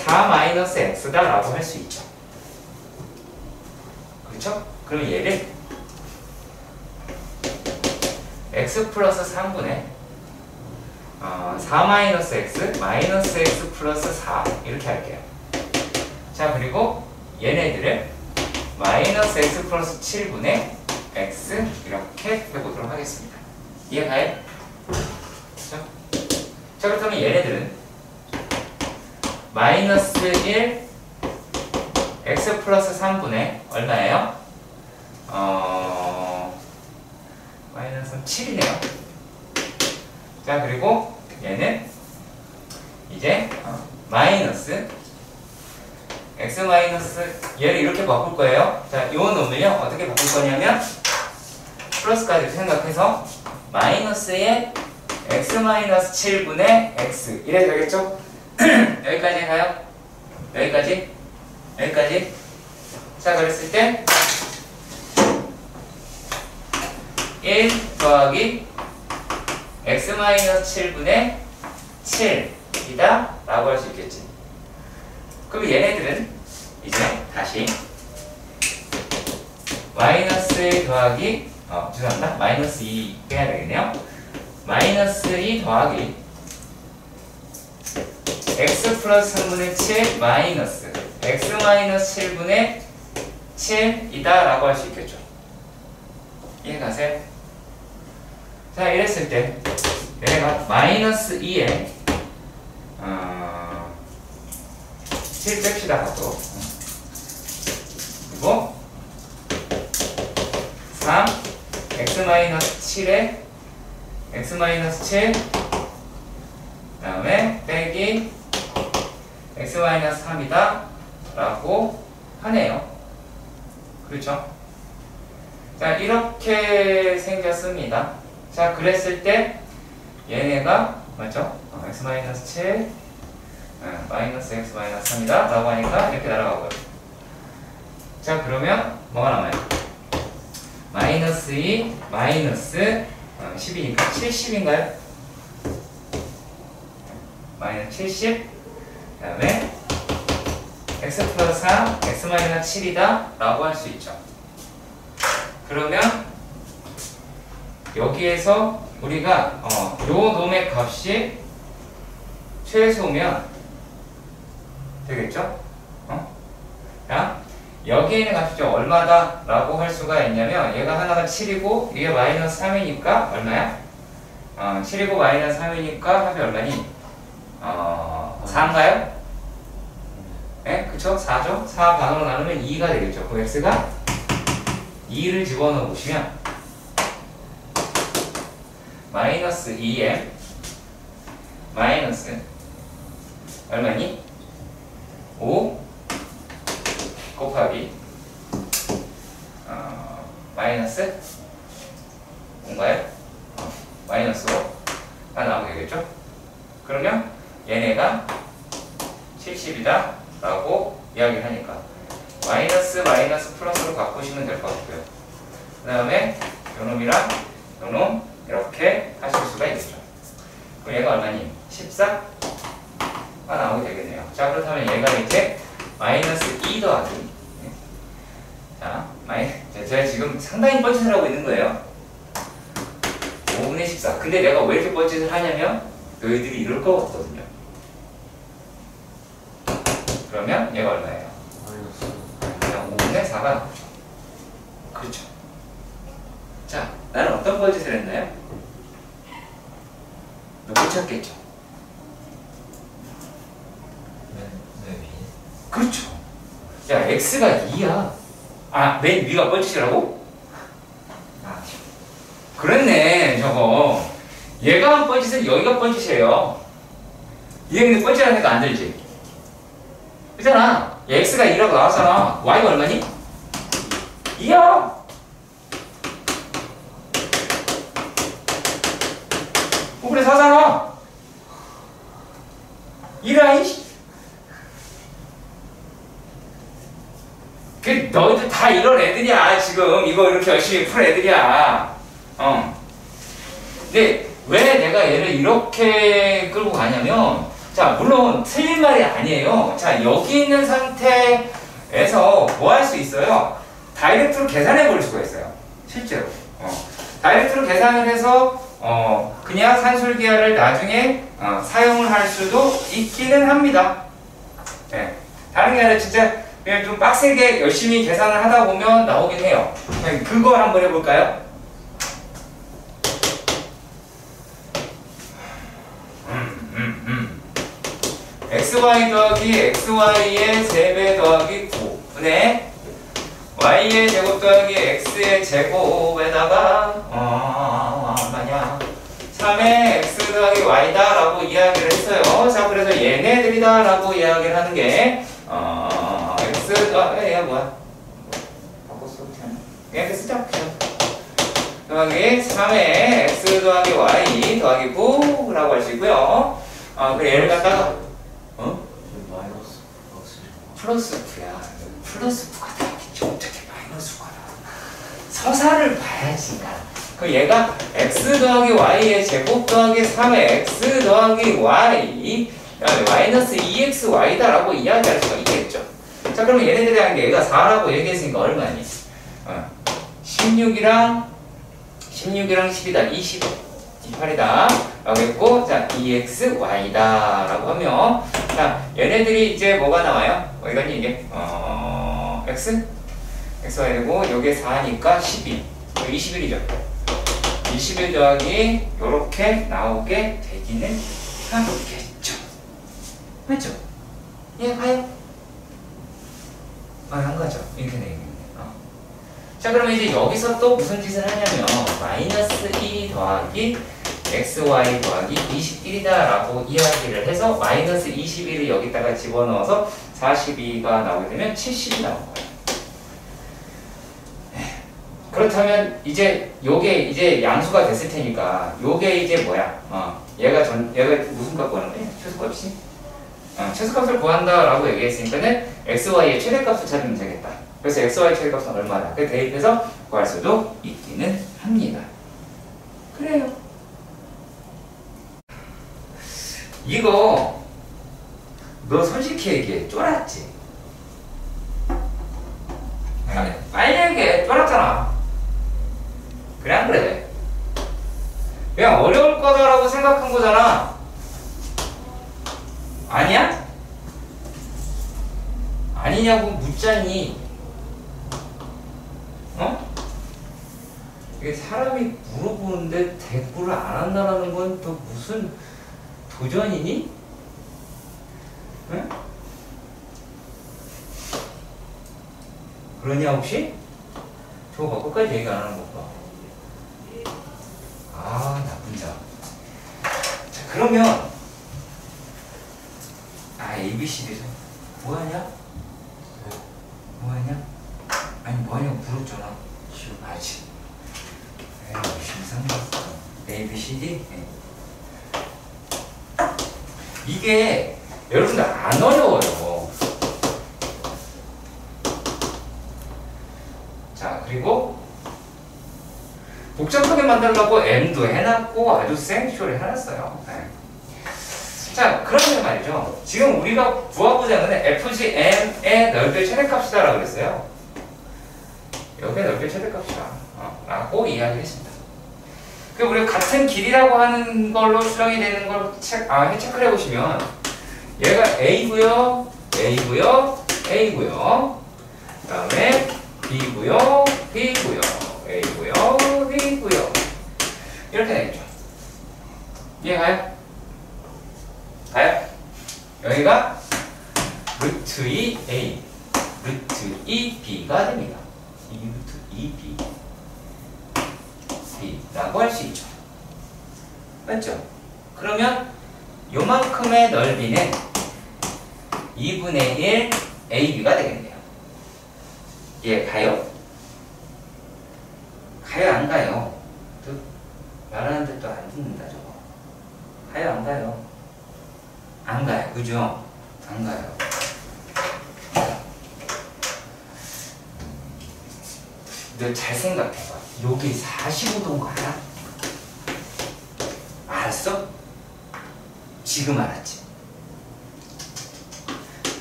4-x다 라고 할 수 있죠. 그렇죠? 그럼 얘를 x 플러스 3분의 4-x 마이너스 x 플러스 4 이렇게 할게요. 자, 그리고 얘네들을 마이너스 x 플러스 7분의 x 이렇게 해보도록 하겠습니다. 이해가요? 자, 그렇다면 얘네들은 마이너스 1 x 플러스 3분의 얼마예요? 마이너스 7이네요. 자, 그리고 얘는 이제 마이너스 x 마이너스 얘를 이렇게 바꿀 거예요. 자, 요 놈을요 어떻게 바꿀 거냐면 플러스까지 생각해서 마이너스에 x 마이너스 7분의 x 이래 되겠죠? 여기까지 가요? 여기까지? 자, 그랬을 때 1 더하기 x-7분의 7이다 라고 할 수 있겠지. 그럼 얘네들은 이제 다시 마이너스 1 더하기 죄송합니다. 마이너스 2 빼야 되겠네요. 마이너스 2 더하기 x 플러스 3분의 7 마이너스 x 마이너스 7분의 7이다 라고 할 수 있겠죠. 이해가세요? 자, 이랬을 때 얘가 마이너스 2에 7 뺍시다 갖고 그리고 3 x 마이너스 7에 x 마이너스 7 그 다음에 빼기 x 마이너스 3이다 라고 하네요. 그렇죠? 자, 이렇게 생겼습니다. 자, 그랬을 때 얘네가 맞죠? x 마이너스 7 마이너스 x 마이너스 3이다 라고 하니까 이렇게 날아가고요. 자, 그러면 뭐가 남아요? 마이너스 2 마이너스 10이니까 70인가요? 마이너스 70 그 다음에 x 플러스 4 x 마이너스 7이다 라고 할 수 있죠. 그러면 여기에서 우리가 요 놈의 값이 최소면 되겠죠? 자, 여기에 있는 값이 좀 얼마다 라고 할 수가 있냐면 얘가 하나가 7이고 이게 마이너스 3이니까 얼마야? 7이고 마이너스 3이니까 합이 얼마니? 4인가요? 네? 그쵸? 4죠? 4 반으로 나누면 2가 되겠죠. 그럼 x가 2를 집어넣어 보시면 마이너스 2m 마이너스 얼마니? 5 곱하기 마이너스 5인가요? 마이너스 5가 나오게 되겠죠? 그러면 얘네가 70이다 라고 이야기를 하니까 마이너스 마이너스 플러스로 바꾸시면 될 것 같고요. 그 다음에 요놈이랑 요놈 이렇게 하실 수가 있겠죠. 그럼 얘가 얼마니? 14가 나오게 되겠네요. 자, 그렇다면 얘가 이제 마이너스 2 더하기 자, 제가 지금 상당히 뻘짓을 하고 있는 거예요. 5분의 14. 근데 내가 왜 이렇게 뻘짓을 하냐면 너희들이 이럴 것 같거든요. 그러면 얘가 얼마예요? 그냥 5분의 4가 나오죠. 그렇죠. 자, 나는 어떤 뻘짓을 했나요? 너 못 찾겠죠? 그렇죠. 야, x가 2야. 맨 위가 뻘짓이라고? 그랬네, 저거. 얘가 한 뻘짓은 여기가 뻘짓이에요. 얘 근데 뻘짓하니까 안 들지? 그잖아. x가 2라고 나왔잖아. y가 얼마니? 2야. 그래 4잖아. 2라. 너희들 다 이런 애들이야. 지금 이거 이렇게 열심히 풀 애들이야. 근데 왜 내가 얘를 이렇게 끌고 가냐면, 자, 물론 틀린 말이 아니에요. 자, 여기 있는 상태에서 뭐 할 수 있어요? 다이렉트로 계산해 버릴 수가 있어요. 실제로. 다이렉트로 계산을 해서 그냥 산술기하를 나중에 사용을 할 수도 있기는 합니다. 네. 다른 게 아니라 진짜 그냥 좀 빡세게 열심히 계산을 하다 보면 나오긴 해요. 그거 한번 해볼까요? xy 더하기 xy의 3배 더하기 9분의 y의 제곱 더하기 x의 제곱에다가 얼마냐 3의 x 더하기 y다 라고 이야기를 했어요. 자, 그래서 얘네들이다 라고 이야기를 하는 게 x 얘가 뭐야? 바꿨어. 그냥 쓰자. 더하기 3의 x 더하기 y 더하기 9 라고 할 수 있고요. 그래 얘를 갖다가 마이너스 플러스 9야. 플러스 9가 나오겠지. 어떻게 마이너스 9가 나와. 서사를 봐야지. 그 얘가 x 더하기 y의 제곱 더하기 3의 x 더하기 y 마이너스 2xy다라고 이야기할 수가 있겠죠. 자, 그러면 얘네들에 대한 게 얘가 4라고 얘기했으니까 얼마니? 16이랑 10이다. 28이다. 라고 했고, 자, 2xy다. 라고 하면, 자, 얘네들이 이제 뭐가 나와요? 이거니 이게, x? xy 되고, 여기에 4니까 12. 21이죠. 21 더하기, 요렇게 나오게 되기는 하겠죠. 맞죠? 예, 가요? 안 가죠. 이렇게 되겠네. 자, 그러면 이제 여기서 또 무슨 짓을 하냐면, 마이너스 1 더하기 xy 더하기 21이다 라고 이야기를 해서 마이너스 21을 여기다가 집어넣어서 42가 나오게 되면 70이 나온 거예요. 그렇다면 이제 요게 이제 양수가 됐을 테니까 요게 이제 뭐야? 얘가 무슨 값 구하는 거야? 최소값이? 최소값을 구한다 라고 얘기했으니까는 xy의 최대값을 찾으면 되겠다. 그래서 xy 최대값은 얼마다? 그 대입해서 구할 수도 있기는 합니다. 그래요. 이거 너 솔직히 얘기해. 쫄았지? 아니, 빨리 얘기해. 쫄았잖아. 그래 안 그래? 그냥 어려울 거다라고 생각한 거잖아. 아니야? 아니냐고 묻자니. 이게 사람이 물어보는데 대꾸를 안 한다라는 건 또 무슨 도전이니? 응? 그러냐 혹시? 저거 봐, 끝까지 얘기 안 하는 것 봐. 아, 나쁜 자. 자, 그러면 ABCD에서 뭐하냐? 뭐하냐? 아니 뭐하냐고 물었잖아. 알지? 심상했어. ABCD? 이게 여러분들 안 어려워요. 자, 그리고 복잡하게 만들려고 M도 해놨고 아주 생쇼를 해놨어요. 자, 그러면 말이죠. 지금 우리가 구하고자 하는 FGM의 넓이의 최대값이다라고 그랬어요. 여기에 넓이의 최대값이다 라고 이야기를 했습니다. 그 우리가 같은 길이라고 하는 걸로 수정이 되는 걸 체크를 해보시면 얘가 A고요, A고요, A고요. 그 다음에 B고요, B고요, A고요, B고요. 이렇게 되겠죠. 이해가요? 가요? 여기가 루트 2A, 루트 2B가 됩니다. 루트 2B, B라고 할 수 있죠. 맞죠? 그러면 요만큼의 넓이는 2분의 1 AB가 되겠네요. 예, 가요? 가요, 안 가요? 또 말하는데 또 안 듣는다, 저거. 가요, 안 가요? 안 가요, 그죠? 안 가요. 너 잘 생각해봐. 여기 45도인 거 알아? 알았어? 지금 알았지?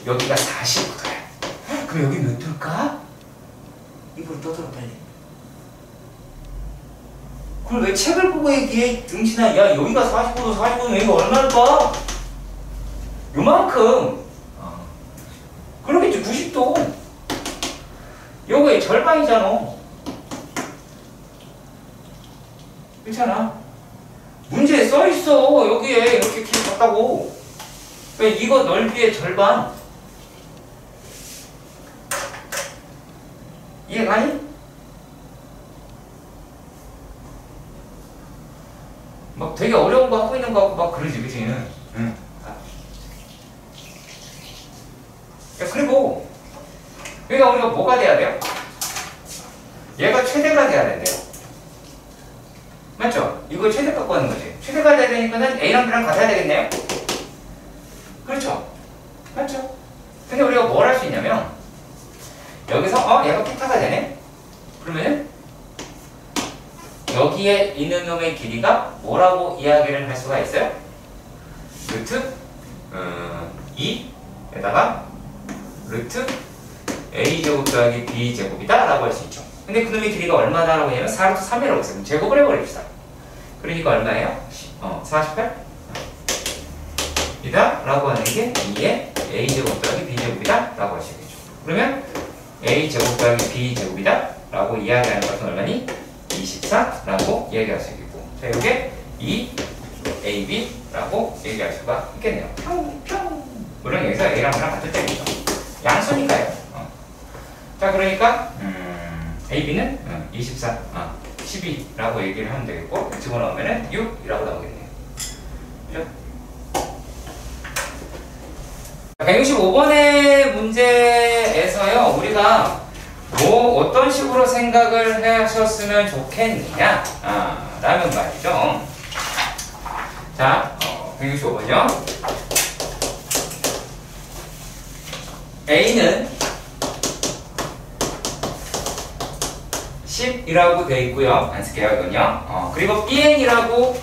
여기가 45도야. 그럼 여기 몇 도일까? 입으로 떠들어 빨리. 그걸 왜 책을 보고 얘기해? 등신아, 야 여기가 45도, 45도면 여기가 얼마일까? 요만큼. 그러겠지, 90도. 요거의 절반이잖아. 그렇잖아. 문제에 써있어. 여기에 이렇게 길 같다고. 그러니까 이거 넓이의 절반. 이해가니? 막 되게 어려운 거 하고 있는 거 같고 막 그러지, 그치? 응. 야, 그리고 여기가 우리가 뭐가 돼야 돼요? 얘가 최대가 돼야 된대요. 맞죠? 이거 최대 갖고 하는 거지. 최대가 돼야 되니까는 A랑 B랑 같아야 되겠네요? 그렇죠? 맞죠? 근데 우리가 뭘 할 수 있냐면 여기서 얘가 피타가 되네? 그러면 여기에 있는 놈의 길이가 뭐라고 이야기를 할 수가 있어요? 루트 2에다가 루트 a제곱 더하기 b제곱이다 라고 할 수 있죠. 근데 그놈의 길이가 얼마다라고 하면 4루트 3이라고 했어요. 제곱을 해버립시다. 그러니까 얼마예요? 48 이다 라고 하는 게 2의 a제곱 더하기 b제곱이다 라고 할 수 있겠죠. 그러면 a제곱 더하기 b제곱이다 라고 이야기하는 것은 얼마니? 24 라고 얘기할 수 있겠고, 자 이게 2ab 라고 얘기할 수가 있겠네요. 평 물론 여기서 a랑 b랑 같을 때이죠. 양수니까요. 자 그러니까 ab는 24 12라고 얘기를 하면 되겠고, 집어넣으면 6이라고 나오겠네요. 그죠? 165번의 문제에서요, 우리가 뭐 어떤 식으로 생각을 하셨으면 좋겠느냐 라는 말이죠. 자, 165번요. A는 10이라고 되어 있고요. 안 쓸게요, 이건요. 그리고 Bn이라고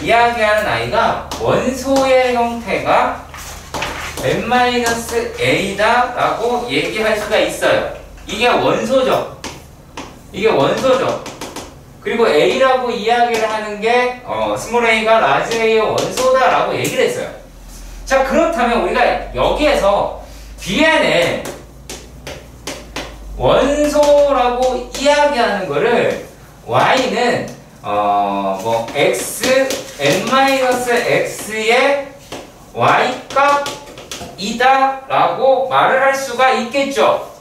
이야기하는 아이가 원소의 형태가 n-a다 라고 얘기할 수가 있어요. 이게 원소죠. 이게 원소죠. 그리고 a라고 이야기를 하는 게 스몰 a가 라지 a의 원소다 라고 얘기를 했어요. 자 그렇다면 우리가 여기에서 bn의 원소라고 이야기하는 거를 y는 뭐 x n-x의 y값 이다 라고 말을 할 수가 있겠죠.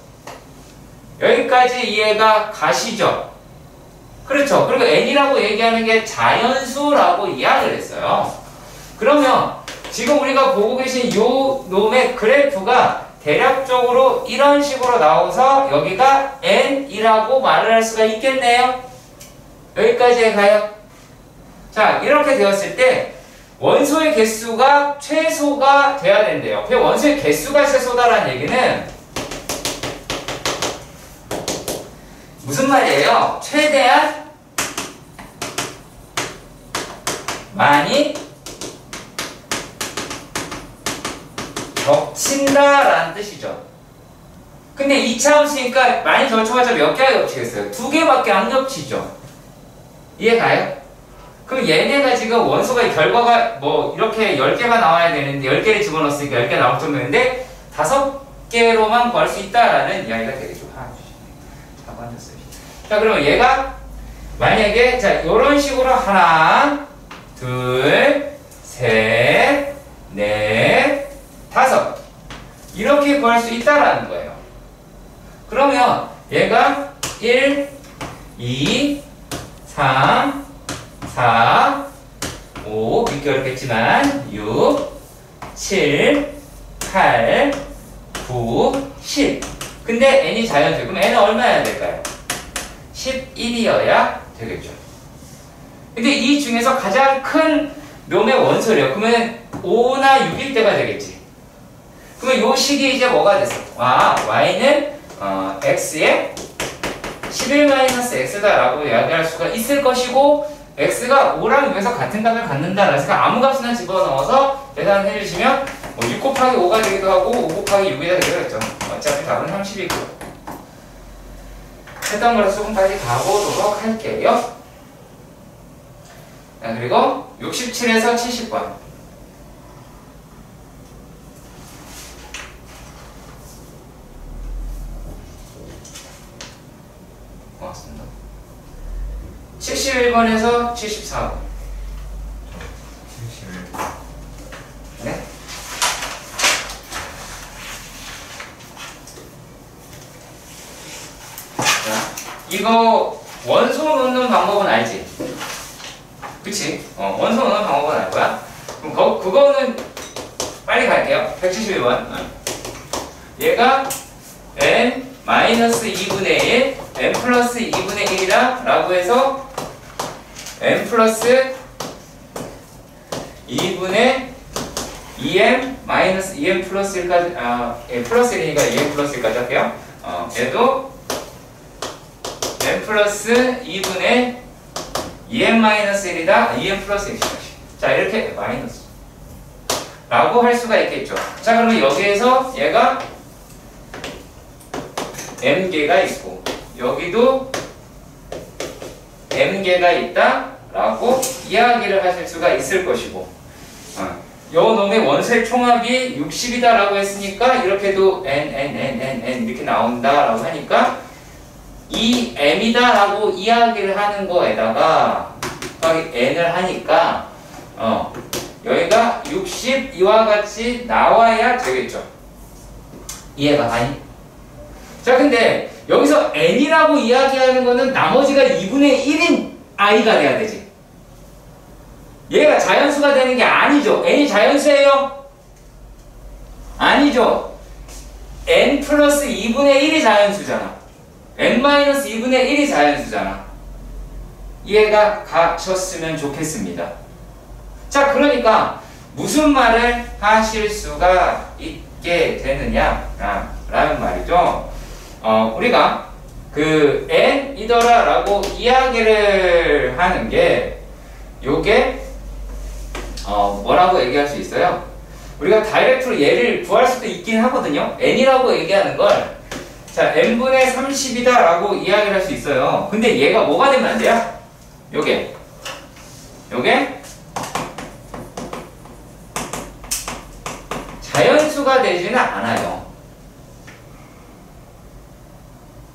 여기까지 이해가 가시죠? 그렇죠. 그리고 n이라고 얘기하는 게 자연수라고 이야기를 했어요. 그러면 지금 우리가 보고 계신 요 놈의 그래프가 대략적으로 이런 식으로 나와서 여기가 n이라고 말을 할 수가 있겠네요. 여기까지 가요. 자 이렇게 되었을 때 원소의 개수가 최소가 돼야 된대요. 원소의 개수가 최소다라는 얘기는 무슨 말이에요? 최대한 많이 겹친다라는 뜻이죠. 근데 2차함수니까 많이 겹쳐봤자 몇 개가 겹치겠어요? 2개밖에 안 겹치죠. 이해가요? 그럼 얘네가 지금 원소가 결과가 뭐 이렇게 10개가 나와야 되는데 10개를 집어넣었으니까 10개 나올 정도인데 5개로만 구할 수 있다라는 이야기가 되겠죠. 자고 앉았어요. 자 그러면 얘가 만약에 자 이런 식으로 하나 둘 셋 넷 다섯 이렇게 구할 수 있다라는 거예요. 그러면 얘가 1 2 3 4, 5, 믿기 어렵겠지만 6, 7, 8, 9, 10 근데 n이 자연수 그럼 n은 얼마여야 될까요? 11이어야 되겠죠. 근데 이 중에서 가장 큰 놈의 원소래요. 그러면 5나 6일 때가 되겠지. 그러면 요 식이 이제 뭐가 됐어? y는 x의 11-x다 라고 이야기할 수가 있을 것이고 x가 5랑 6에서 같은 값을 갖는다라서 그러니까 아무 값이나 집어넣어서 계산을 해주시면 뭐 6 곱하기 5가 되기도 하고 5 곱하기 6이 되기도 했죠. 어차피 답은 30이고요. 했던 거라서 조금까지 가보도록 할게요. 자, 그리고 67에서 70번. 고맙습니다. 71번에서 74번. 71. 네? 자, 이거 원소 넣는 방법은 알지? 그치? 원소 넣는 방법은 알 거야? 그럼 그거는 빨리 갈게요. 171번. 얘가 n-2분의 1, n 플러스 2분의 1이다 라고 해서 n 플러스 2분의 2m 마이너스 2m 플러스 1까지 플러스 1이니까 2m 플러스 1까지 할게요. 얘도 n 플러스 2분의 2n 마이너스 1이다. 2n 플러스 1이다. 자, 이렇게 마이너스 라고 할 수가 있겠죠. 자, 그러면 여기에서 얘가 m개가 있고 여기도 m개가 있다 라고 이야기를 하실 수가 있을 것이고, 요 놈의 원소의 총합이 60이다 라고 했으니까 이렇게도 n 이렇게 나온다 라고 하니까 이 m이다 라고 이야기를 하는 거에다가 곱하기 n을 하니까 여기가 60 이와 같이 나와야 되겠죠. 이해가 가니? 자, 근데 여기서 n이라고 이야기하는 거는 나머지가 2분의 1인 i가 돼야 되지. 얘가 자연수가 되는 게 아니죠. n이 자연수예요? 아니죠. n 플러스 2분의 1이 자연수잖아. n 마이너스 2분의 1이 자연수잖아. 이해가 가셨으면 좋겠습니다. 자, 그러니까 무슨 말을 하실 수가 있게 되느냐 라는 말이죠. 우리가 그 n이더라 라고 이야기를 하는 게 요게 뭐라고 얘기할 수 있어요? 우리가 다이렉트로 얘를 구할 수도 있긴 하거든요. n이라고 얘기하는 걸 자, n분의 30이다 라고 이야기를 할 수 있어요. 근데 얘가 뭐가 되면 안 돼요? 요게 자연수가 되지는 않아요.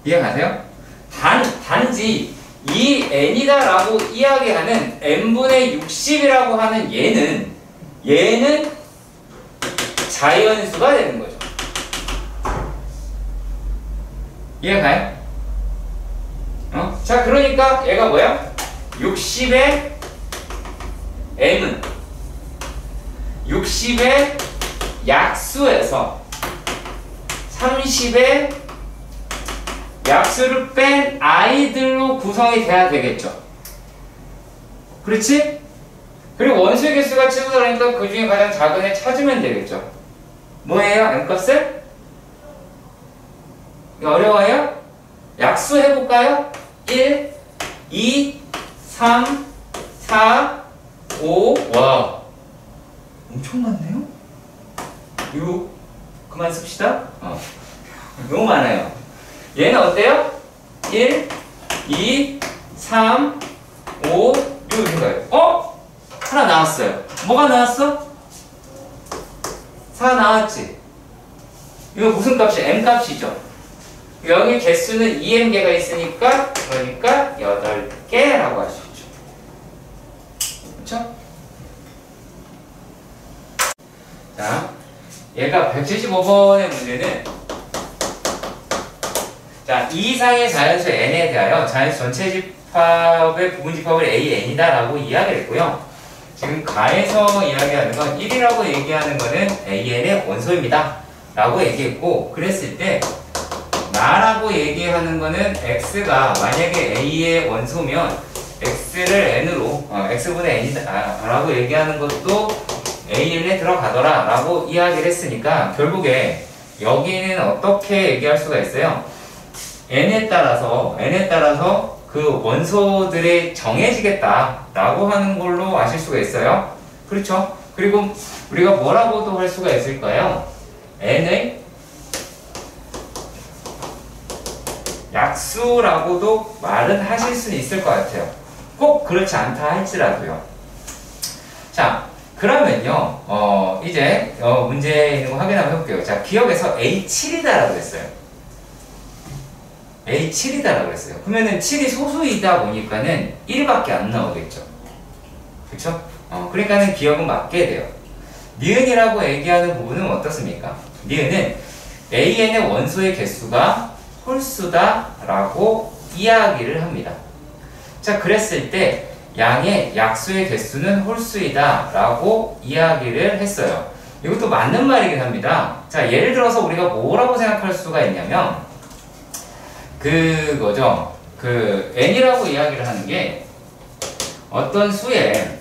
이해가세요? 단지 이 n이다 라고 이야기하는 n분의 60이라고 하는 얘는 자연수가 되는 거죠. 이해가요? 자, 그러니까 얘가 뭐야? 60의 m은 60의 약수에서 30의 약수를 뺀 i들로 구성이 돼야 되겠죠. 그렇지? 그리고 원소의 개수가 치부더라니까 그 중에 가장 작은 애 찾으면 되겠죠. 뭐예요? m값을? 이거 어려워요? 약수 해볼까요? 1, 2, 3, 4, 5. 와, 엄청 많네요? 6. 그만 씁시다. 너무 많아요. 얘는 어때요? 1, 2, 3, 5, 6 이거예요. 하나 나왔어요. 뭐가 나왔어? 4 나왔지? 이거 무슨 값이야? m 값이죠. 여기 개수는 2m개가 있으니까 그러니까 8개라고 할 수 있죠. 그렇죠? 자, 얘가 175번의 문제는 자, 이 이상의 자연수 n에 대하여 자연수 전체 집합의 부분 집합을 an이다 라고 이야기를 했고요. 지금 가에서 이야기하는 건 1이라고 얘기하는 거는 an의 원소입니다 라고 얘기했고, 그랬을 때 나라고 얘기하는 거는 x가 만약에 a의 원소면 x를 n으로 x분의 n이다 라고 얘기하는 것도 an에 들어가더라 라고 이야기를 했으니까 결국에 여기는 어떻게 얘기할 수가 있어요? n에 따라서 그 원소들이 정해지겠다 라고 하는 걸로 아실 수가 있어요. 그렇죠? 그리고 우리가 뭐라고도 할 수가 있을까요? n의 약수라고도 말은 하실 수는 있을 것 같아요. 꼭 그렇지 않다 할지라도요. 자, 그러면요, 이제 문제 있는 거 확인 한번 해볼게요. 자, 기억에서 A7이다라고 했어요. A7이다라고 했어요. 그러면은 7이 소수이다 보니까는 1밖에 안 나오겠죠. 그쵸? 그러니까는 기억은 맞게 돼요. 니은이라고 얘기하는 부분은 어떻습니까? 니은은 AN의 원소의 개수가 홀수다라고 이야기를 합니다. 자, 그랬을 때 양의 약수의 개수는 홀수이다라고 이야기를 했어요. 이것도 맞는 말이긴 합니다. 자, 예를 들어서 우리가 뭐라고 생각할 수가 있냐면 그거죠. 그 n이라고 이야기를 하는 게 어떤 수에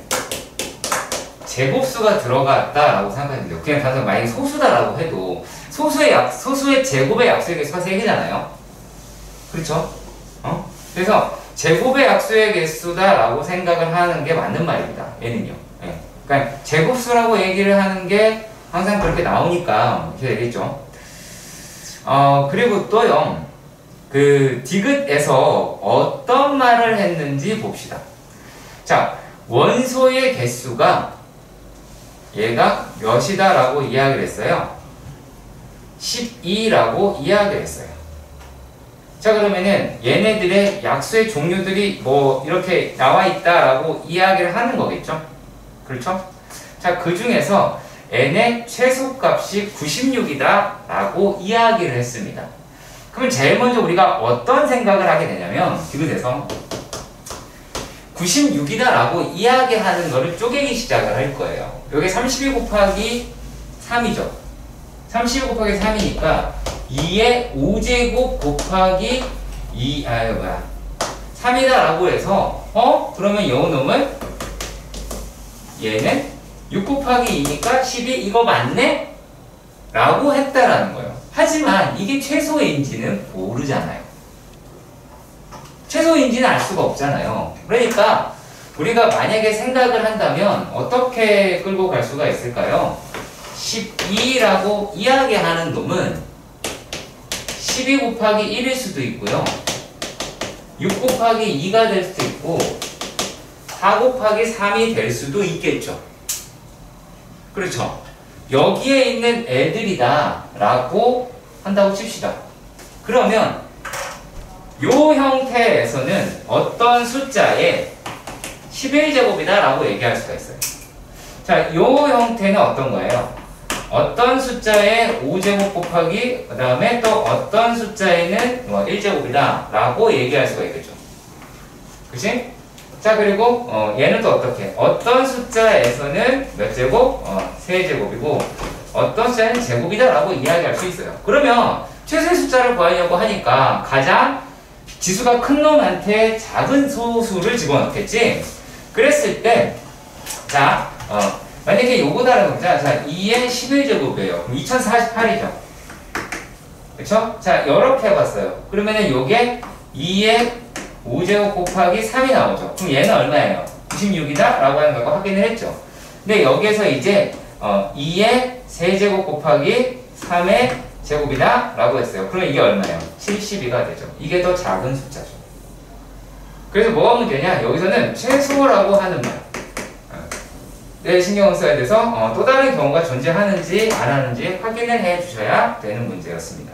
제곱수가 들어갔다라고 생각하시면 돼요. 그냥 단순히 만약에 소수다라고 해도 소수의 제곱의 약수의 개수가 3개잖아요. 그렇죠? 그래서 제곱의 약수의 개수다라고 생각을 하는 게 맞는 말입니다. 얘는요. 예. 그러니까 제곱수라고 얘기를 하는 게 항상 그렇게 나오니까 이렇게 되겠죠. 그리고 또요. 그 디귿에서 어떤 말을 했는지 봅시다. 자, 원소의 개수가 얘가 몇이다 라고 이야기를 했어요. 12라고 이야기를 했어요. 자, 그러면은 얘네들의 약수의 종류들이 뭐 이렇게 나와 있다라고 이야기를 하는 거겠죠? 그렇죠? 자, 그 중에서 n의 최소값이 96이다 라고 이야기를 했습니다. 그럼 제일 먼저 우리가 어떤 생각을 하게 되냐면 디귿에서 96이다 라고 이야기하는 거를 쪼개기 시작을 할 거예요. 여기 32 곱하기 3이죠. 32 곱하기 3이니까 2의 5제곱 곱하기 3이다 라고 해서 그러면 요 놈은 얘는 6 곱하기 2니까 12 이거 맞네? 라고 했다라는 거예요. 하지만 이게 최소인지는 모르잖아요. 최소인지는 알 수가 없잖아요. 그러니까 우리가 만약에 생각을 한다면 어떻게 끌고 갈 수가 있을까요? 12라고 이야기하는 놈은 12 곱하기 1일 수도 있고요. 6 곱하기 2가 될 수도 있고 4 곱하기 3이 될 수도 있겠죠. 그렇죠. 여기에 있는 애들이다 라고 한다고 칩시다. 그러면 요 형태에서는 어떤 숫자에 11제곱이다 라고 얘기할 수가 있어요. 자, 요 형태는 어떤 거예요? 어떤 숫자에 5제곱 곱하기 그 다음에 또 어떤 숫자에는 1제곱이다 라고 얘기할 수가 있겠죠. 그치? 자, 그리고 얘는 또 어떻게? 어떤 숫자에서는 몇 제곱? 3제곱이고 어떤 숫자는 제곱이다 라고 이야기할 수 있어요. 그러면 최소의 숫자를 구하려고 하니까 가장 지수가 큰 놈한테 작은 소수를 집어넣겠지? 그랬을 때 자, 만약에 요거다라고 보자. 자, 2의 11제곱이에요. 그럼 2048이죠. 그쵸? 자, 이렇게 해봤어요. 그러면은 요게 2의 5제곱 곱하기 3이 나오죠. 그럼 얘는 얼마예요? 96이다? 라고 하는 거 확인을 했죠. 근데 여기에서 이제 2의 세제곱 곱하기 3의 제곱이다? 라고 했어요. 그럼 이게 얼마예요? 72가 되죠. 이게 더 작은 숫자죠. 그래서 뭐가 문제냐? 여기서는 최소라고 하는 말. 네, 신경을 써야 돼서 또 다른 경우가 존재하는지 안 하는지 확인을 해 주셔야 되는 문제였습니다.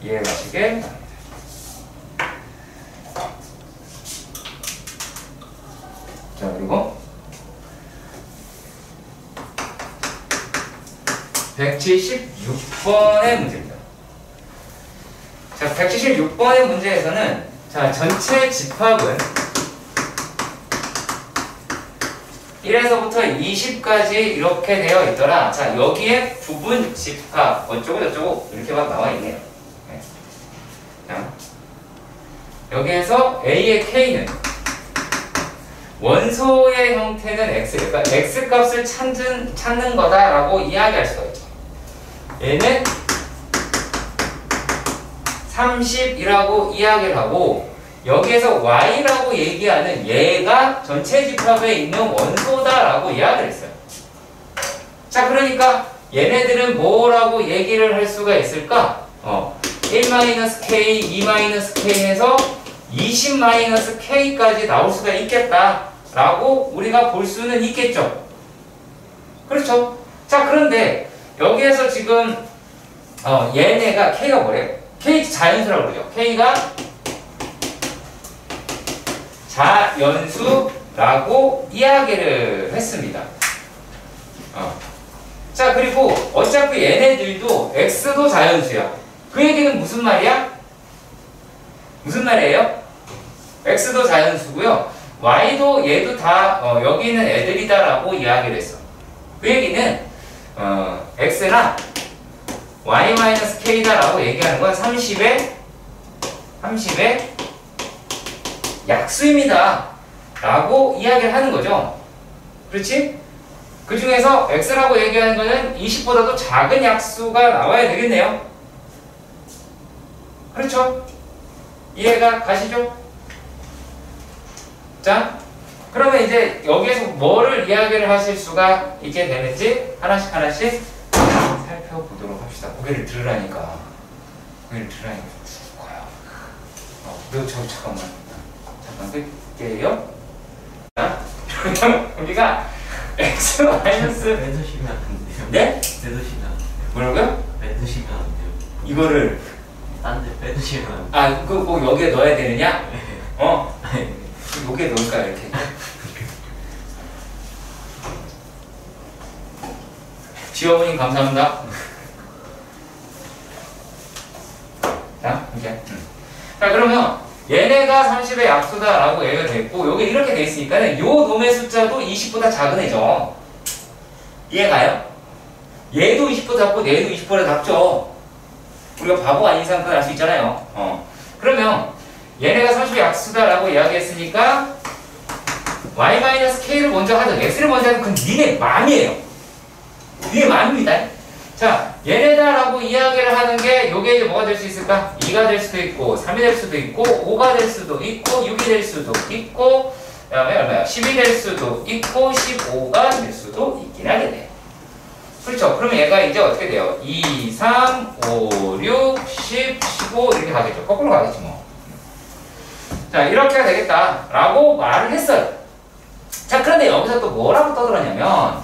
이해해 가시길 바랍니다. 자, 그리고 176번의 문제입니다. 자, 176번의 문제에서는 자, 전체 집합은 1에서부터 20까지 이렇게 되어 있더라. 자, 여기에 부분 집합 어쩌고 저쩌고 이렇게 막 나와 있네요. 네. 자, 여기에서 A의 K는 원소의 형태는 X, 그러니까 X 값을 찾는 거다라고 이야기할 수가 있죠. 얘는 30이라고 이야기를 하고 여기에서 Y라고 얘기하는 얘가 전체 집합에 있는 원소다라고 이야기를 했어요. 자, 그러니까 얘네들은 뭐라고 얘기를 할 수가 있을까? 1-K, 2-K 해서 20-K까지 나올 수가 있겠다라고 우리가 볼 수는 있겠죠. 그렇죠? 자, 그런데 여기에서 지금 얘네가 K가 뭐래요? K 자연수라고 그러죠. K가 자연수라고 이야기를 했습니다. 자, 그리고 어차피 얘네들도 X도 자연수야. 그 얘기는 무슨 말이야? 무슨 말이에요? X도 자연수고요. Y도 얘도 다 여기 있는 애들이다라고 이야기를 했어. 그 얘기는 X나 Y-K다라고 얘기하는 건 30의 약수입니다 라고 이야기를 하는 거죠. 그렇지? 그 중에서 X라고 얘기하는 거는 20보다도 작은 약수가 나와야 되겠네요. 그렇죠? 이해가 가시죠? 자, 그러면 이제 여기에서 뭐를 이야기를 하실 수가 있게 되는지 하나씩 살펴보도록 합시다. 고개를 들으라니까. 고개를 들으라니까 죽을 거야. 그리고 잠깐만 끌게요. 자, 그러면 우리가 x 마이너스 빼두시면 안 돼요. 네? 빼두시면 안 돼요. 뭐라고요? 빼두시면 안 돼요. 이거를 딴 데 빼두시면 안 돼요. 그거 꼭 여기에 넣어야 되느냐? 네. 여기에 넣을까 이렇게? 지어보님 감사합니다. 자, 이제. 자, 그러면 얘네가 30의 약수다라고 얘기가 됐고, 여기 이렇게 돼 있으니까 요 놈의 숫자도 20보다 작은 애죠. 이해가요? 얘도 20보다 작고 얘도 20보다 작죠. 우리가 바보 아닌 이상 그걸 알 수 있잖아요. 그러면 얘네가 30의 약수다라고 이야기했으니까 y-k를 먼저 하든 x를 먼저 하든 그건 니네 마음이에요. 니네 마음입니다. 자, 얘네다라고 이야기를 하는 게 요게 이제 뭐가 될 수 있을까? 2가 될 수도 있고 3이 될 수도 있고 5가 될 수도 있고 6이 될 수도 있고 그 다음에 얼마야? 10이 될 수도 있고 15가 될 수도 있긴 하게 돼요. 그렇죠? 그러면 얘가 이제 어떻게 돼요? 2, 3, 5, 6, 10, 15 이렇게 가겠죠. 거꾸로 가겠지 뭐. 자, 이렇게 되겠다라고 말을 했어요. 자, 그런데 여기서 또 뭐라고 떠들었냐면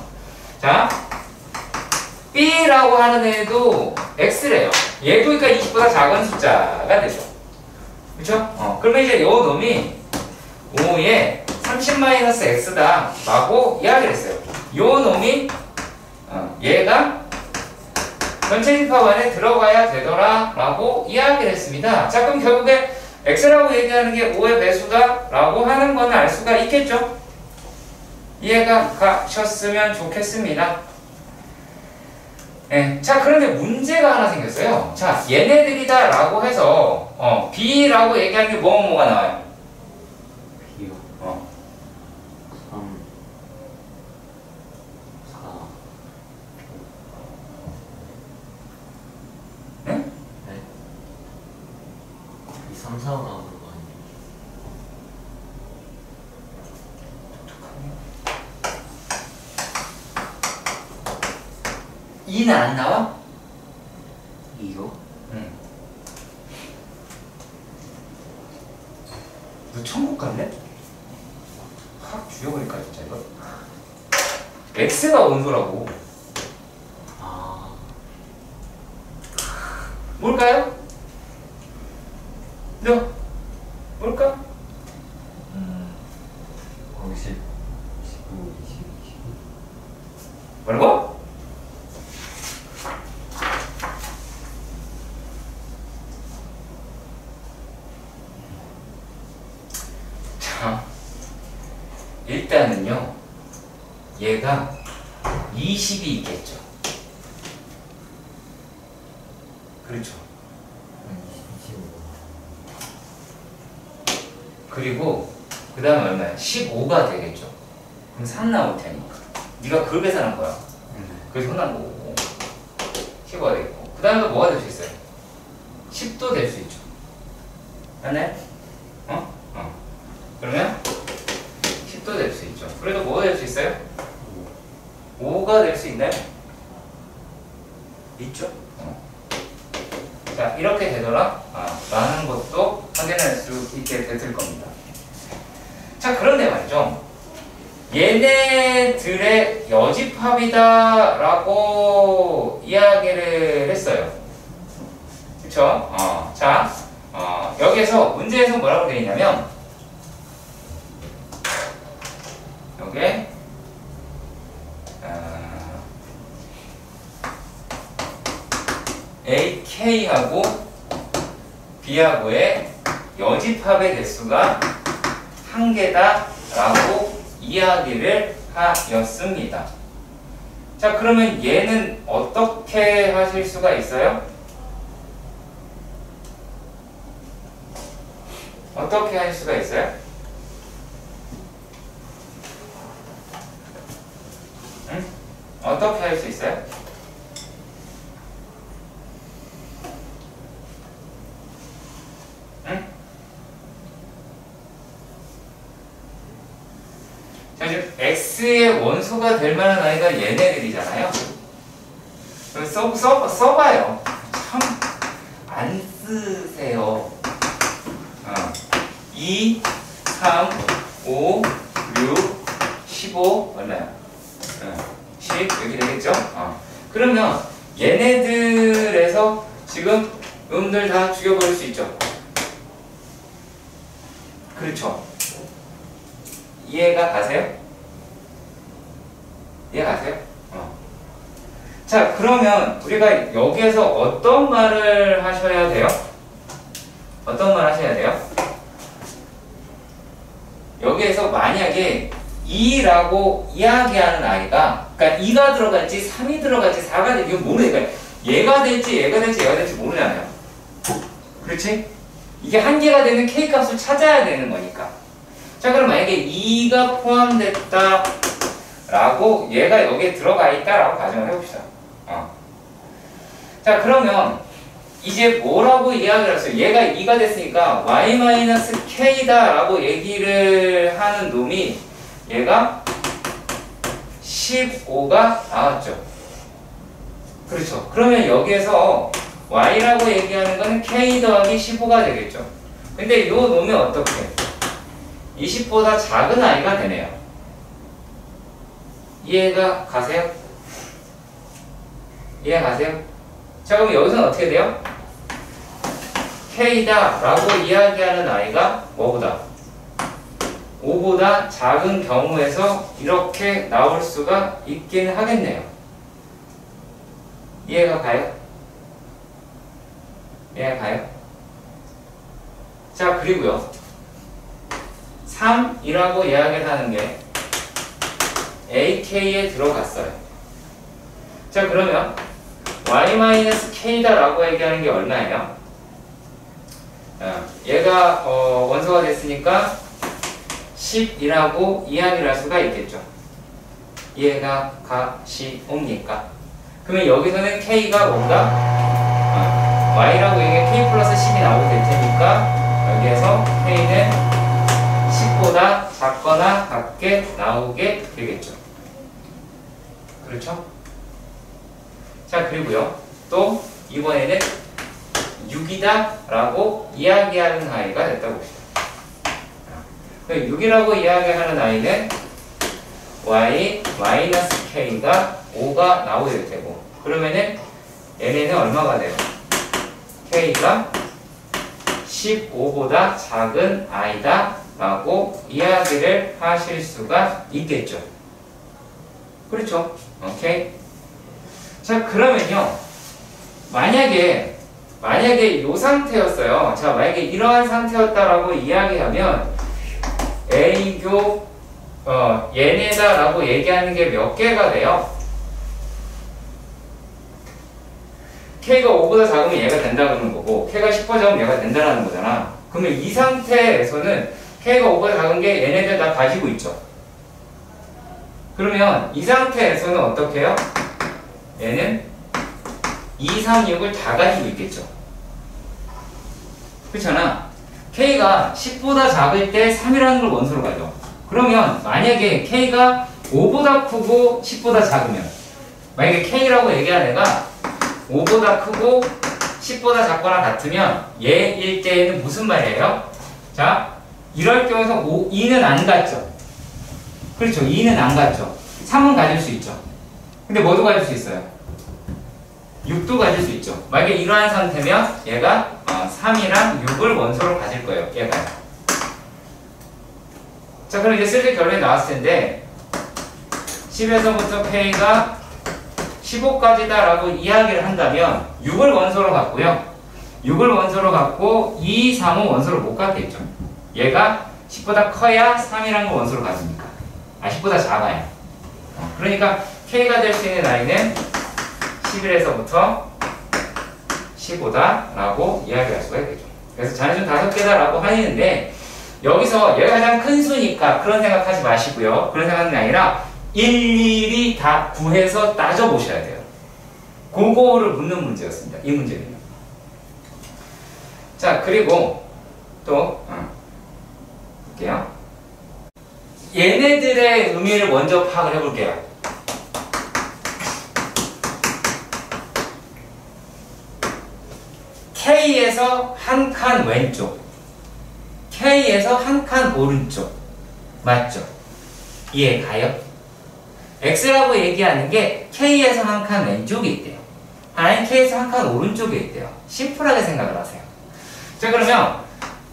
자, B라고 하는 애도 X래요. 얘도 그러니까 20보다 작은 숫자가 되죠. 그렇죠? 그러면 이제 요 놈이 5에 30-X다 라고 이야기를 했어요. 요 놈이 얘가 전체 집합 안에 들어가야 되더라 라고 이야기를 했습니다. 자, 그럼 결국에 X라고 얘기하는 게 5의 배수다 라고 하는 건 알 수가 있겠죠? 이해가 가셨으면 좋겠습니다. 네. 자, 그런데 문제가 하나 생겼어요. 자, 얘네들이다 라고 해서 B라고 얘기하는 게 뭐가 나와요? B요. 3, 4. 네? 네? 2, 3, 4가 나오는 거 아니에요? 2는 안 나와? 2요? 응. 너 천국 갈래? 확 죽여버릴까 진짜 이거? X가 온도라고. 아, 뭘까요? 너 뭘까? 거기 10, 19, 20, 20. 뭐라고? 자, 일단은요, 얘가 20이 있겠죠. 그렇죠. 25. 그리고 그 다음에 얼마야? 15가 되겠죠. 그럼 3 나올 테니까. 네가 그걸 계산한 거야. 그래서 혼난 거고 15가 되겠고. 그 다음에 뭐가 될 수 있어요? 10도 될 수 있죠. 맞나요? 그러면 10도 될 수 있죠. 그래도 뭐가 될 수 있어요? 5가 될 수 있나요? 있죠. 자, 이렇게 되더라 라는 것도 확인할 수 있게 될 겁니다. 자, 그런데 말이죠, 얘네들의 여집합이다 라고 이야기를 했어요. 그쵸? 자, 여기에서 문제에서 뭐라고 되어 있냐면 요게 AK하고 B하고의 여집합의 개수가 한 개다 라고 이야기를 하였습니다. 자, 그러면 얘는 어떻게 하실 수가 있어요? 어떻게 할 수가 있어요? 응? 어떻게 할 수 있어요? 응? 자, 지금 x의 원소가 될 만한 아이가 얘네들이잖아요. 그럼 써봐요. 참 안 쓰세요. 2, 3, 5, 6, 15 얼마야? 10 이렇게 되겠죠? 그러면 얘네들에서 지금 음들 다 죽여버릴 수 있죠. 그렇죠. 이해가 가세요? 이해 가세요? 자, 그러면 우리가 여기에서 어떤 말을 하셔야 돼요? 어떤 말 하셔야 돼요? 여기에서 만약에 2라고 이야기하는 아이가, 그러니까 2가 들어갈지 3이 들어갈지 4가 될지 이건 모르니까 얘가 될지 얘가 될지 모르잖아요. 그렇지? 이게 한계가 되는 k 값을 찾아야 되는 거니까. 자, 그럼 만약에 2가 포함됐다 라고 얘가 여기에 들어가 있다 라고 가정을 해봅시다. 자, 그러면 이제 뭐라고 이야기를 했어요? 얘가 2가 됐으니까 y-k다 라고 얘기를 하는 놈이 얘가 15가 나왔죠. 그렇죠. 그러면 여기에서 y라고 얘기하는 거는 k 더하기 15가 되겠죠. 근데 이 놈이 어떻게 20보다 작은 아이가 되네요. 이해가 가세요? 이해 가세요? 자, 그럼 여기서는 어떻게 돼요? k다 라고 이야기하는 아이가 뭐보다? 5보다 작은 경우에서 이렇게 나올 수가 있긴 하겠네요. 이해가 가요? 이해가 가요? 자, 그리고요 3이라고 이야기를 하는 게 ak에 들어갔어요. 자, 그러면 y-k다 라고 얘기하는 게 얼마예요? 얘가 원소가 됐으니까 10이라고 이야기를 할 수가 있겠죠. 이해가 가시옵니까? 그러면 여기서는 k가 뭔가 y라고 얘기해 k 플러스 10이 나오게 될 테니까 여기에서 k는 10보다 작거나 같게 나오게 되겠죠. 그렇죠? 자, 그리고요 또 이번에는 6이다 라고 이야기하는 아이가 됐다고 봅시다. 6이라고 이야기하는 아이는 y-k가 5가 나오게 될 테고, 그러면은 얘네는 얼마가 돼요? k가 15보다 작은 아이다 라고 이야기를 하실 수가 있겠죠. 그렇죠? 오케이. 자, 그러면요 만약에 이 상태였어요. 자, 만약에 이러한 상태였다라고 이야기하면 A교 얘네다 라고 얘기하는 게 몇 개가 돼요? K가 5보다 작으면 얘가 된다 그러는 거고, K가 10보다 작으면 얘가 된다는 거잖아. 그러면 이 상태에서는 K가 5보다 작은 게 얘네들 다 가지고 있죠. 그러면 이 상태에서는 어떻게 해요? 얘는 2, 3, 6을 다 가지고 있겠죠. 그렇잖아. K가 10보다 작을 때 3이라는 걸 원소로 가져. 그러면 만약에 K가 5보다 크고 10보다 작으면, 만약에 K라고 얘기한 애가 5보다 크고 10보다 작거나 같으면 얘일 때는 무슨 말이에요? 자, 이럴 경우에서 2는 안 같죠. 그렇죠. 2는 안 같죠. 3은 가질 수 있죠. 근데 뭐도 가질 수 있어요? 6도 가질 수 있죠. 만약에 이러한 상태면 얘가 3이랑 6을 원소로 가질 거예요. 얘가. 자, 그럼 이제 슬슬 결론이 나왔을 텐데 10에서부터 K가 15까지다 라고 이야기를 한다면 6을 원소로 갖고요. 6을 원소로 갖고 2, 3은 원소로 못 갖겠죠. 얘가 10보다 커야 3이라는 걸 원소로 가지니까. 10보다 작아야. 그러니까 K가 될 수 있는 아이는 11에서부터 15다 라고 이야기할 수가 있겠죠. 그래서 자네수 5개다 라고 하는데, 여기서 얘가 가장 큰 수니까 그런 생각하지 마시고요. 그런 생각은 아니라 일일이 다 구해서 따져보셔야 돼요. 그거를 묻는 문제였습니다. 이 문제는요. 자, 그리고 또 볼게요. 얘네들의 의미를 먼저 파악을 해볼게요. K에서 한 칸 왼쪽, K에서 한 칸 오른쪽. 맞죠? 이해 가요? X라고 얘기하는 게 K에서 한 칸 왼쪽에 있대요. 아니 K에서 한 칸 오른쪽에 있대요. 심플하게 생각을 하세요. 자, 그러면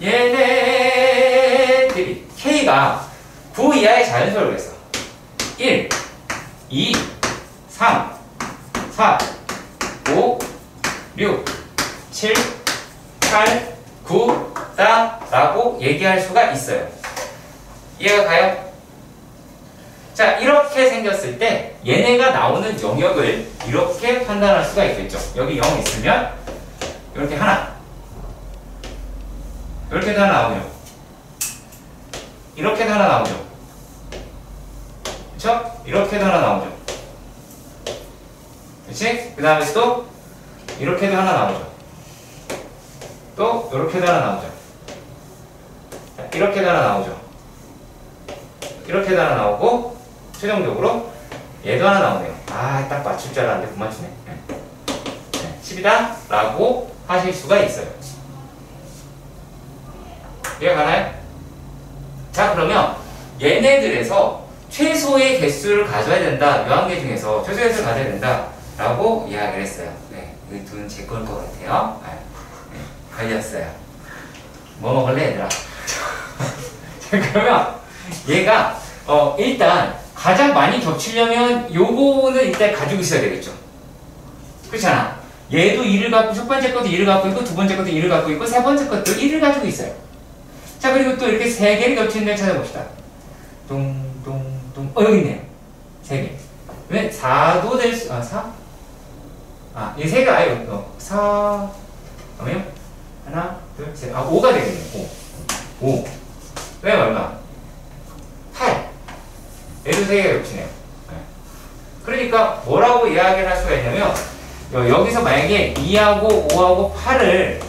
얘네들이 K가 9 이하의 자연수라고 했어. 1, 2, 3, 4, 5, 6, 7, 8, 9 다 라고 얘기할 수가 있어요. 이해가 가요? 자, 이렇게 생겼을 때 얘네가 나오는 영역을 이렇게 판단할 수가 있겠죠. 여기 0 있으면 이렇게 하나, 이렇게도 하나 나오죠. 이렇게도 하나 나오죠. 그쵸? 이렇게도 하나 나오죠. 그치? 그 다음에 또 이렇게도 하나 나오죠. 또 이렇게도 하나 나오죠. 이렇게도 하나 나오죠. 이렇게도 하나 나오고 최종적으로 얘도 하나 나오네요. 아, 딱 맞출 줄 알았는데 못 맞추네. 네. 10이다 라고 하실 수가 있어요. 이해 가나요? 자, 그러면 얘네들에서 최소의 개수를 가져야 된다. 요한계 중에서 최소의 개수를 가져야 된다 라고 이야기를 했어요. 네, 이 둘은 제 걸 것 같아요. 네, 걸렸어요. 뭐 먹을래 얘들아? 자, 그러면 얘가 일단 가장 많이 겹치려면 요거는 일단 가지고 있어야 되겠죠. 그렇잖아. 얘도 1을 갖고 첫 번째 것도 1을 갖고 있고 두 번째 것도 1을 갖고 있고 세 번째 것도 1을 가지고 있어요. 자, 그리고 또 이렇게 세 개를 겹치는 데를 찾아봅시다. 뚱뚱뚱. 여기 있네요. 세 개. 왜? 4도 될 수, 4? 이 세 개 아예 4. 그러면 하나, 둘, 셋. 5가 되겠네요. 5. 왜 얼마? 8. 얘도 세 개가 겹치네요. 그러니까 뭐라고 이야기를 할 수가 있냐면 여기서 만약에 2하고 5하고 8을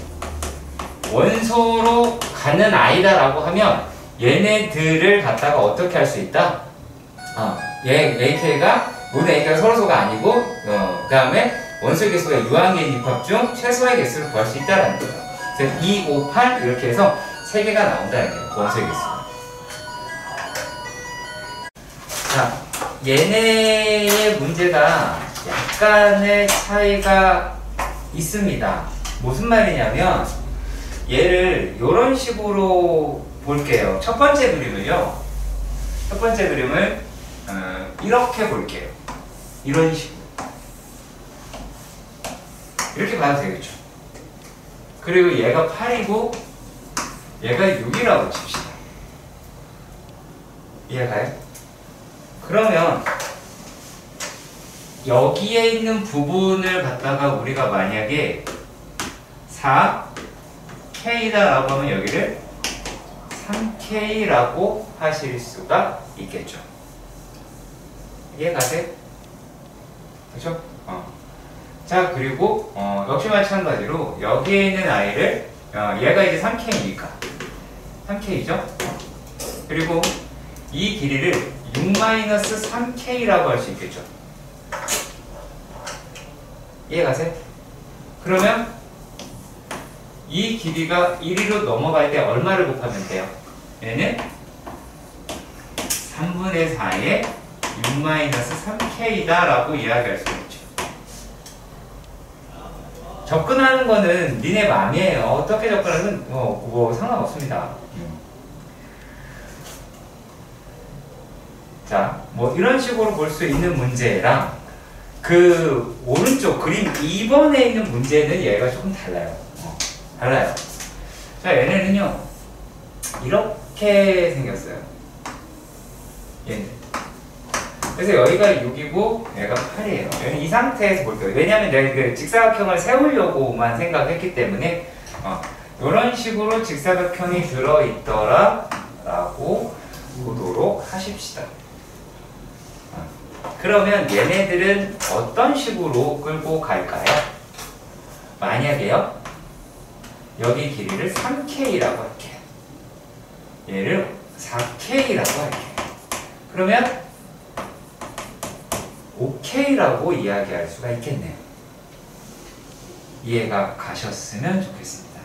원소로 갖는 아이다 라고 하면 얘네들을 갖다가 어떻게 할 수 있다? 얘 AK가 모든 AK가 서로소가 아니고 그 다음에 원소의 개수가 유한계인 입합 중 최소의 개수를 구할 수 있다라는 거예요. 그래서 2, 5, 8 이렇게 해서 3개가 나온다는 거예요. 원소의 개수. 자, 얘네의 문제가 약간의 차이가 있습니다. 무슨 말이냐면 얘를 이런 식으로 볼게요. 첫 번째 그림을요. 첫 번째 그림을 이렇게 볼게요. 이런 식으로. 이렇게 봐도 되겠죠. 그리고 얘가 8이고 얘가 6이라고 칩시다. 이해가요? 그러면 여기에 있는 부분을 갖다가 우리가 만약에 4K다 라고 하면 여기를 3K라고 하실 수가 있겠죠. 이해가세요? 그렇죠? 자, 그리고 역시 마찬가지로 여기에 있는 아이를 얘가 이제 3K니까 3K죠? 그리고 이 길이를 6-3K라고 할 수 있겠죠. 이해가세요? 그러면 이 길이가 1위로 넘어갈 때 얼마를 곱하면 돼요? 얘는 3분의 4에 6-3K다 라고 이야기할 수 있죠. 접근하는 거는 니네 맘이에요. 어떻게 접근하든 뭐 상관없습니다. 자, 뭐 이런 식으로 볼 수 있는 문제랑 그 오른쪽 그림 2번에 있는 문제는 얘가 조금 달라요. 달라요. 자, 얘네는요 이렇게 생겼어요. 얘는. 그래서 여기가 6이고 얘가 8이에요. 얘는 이 상태에서 볼게요. 왜냐면 내가 그 직사각형을 세우려고만 생각했기 때문에 이런 식으로 직사각형이 들어있더라 라고 보도록 하십시다. 그러면 얘네들은 어떤 식으로 끌고 갈까요? 만약에요 여기 길이를 3K라고 할게요. 얘를 4K라고 할게요. 그러면 오케이라고 이야기할 수가 있겠네요. 이해가 가셨으면 좋겠습니다.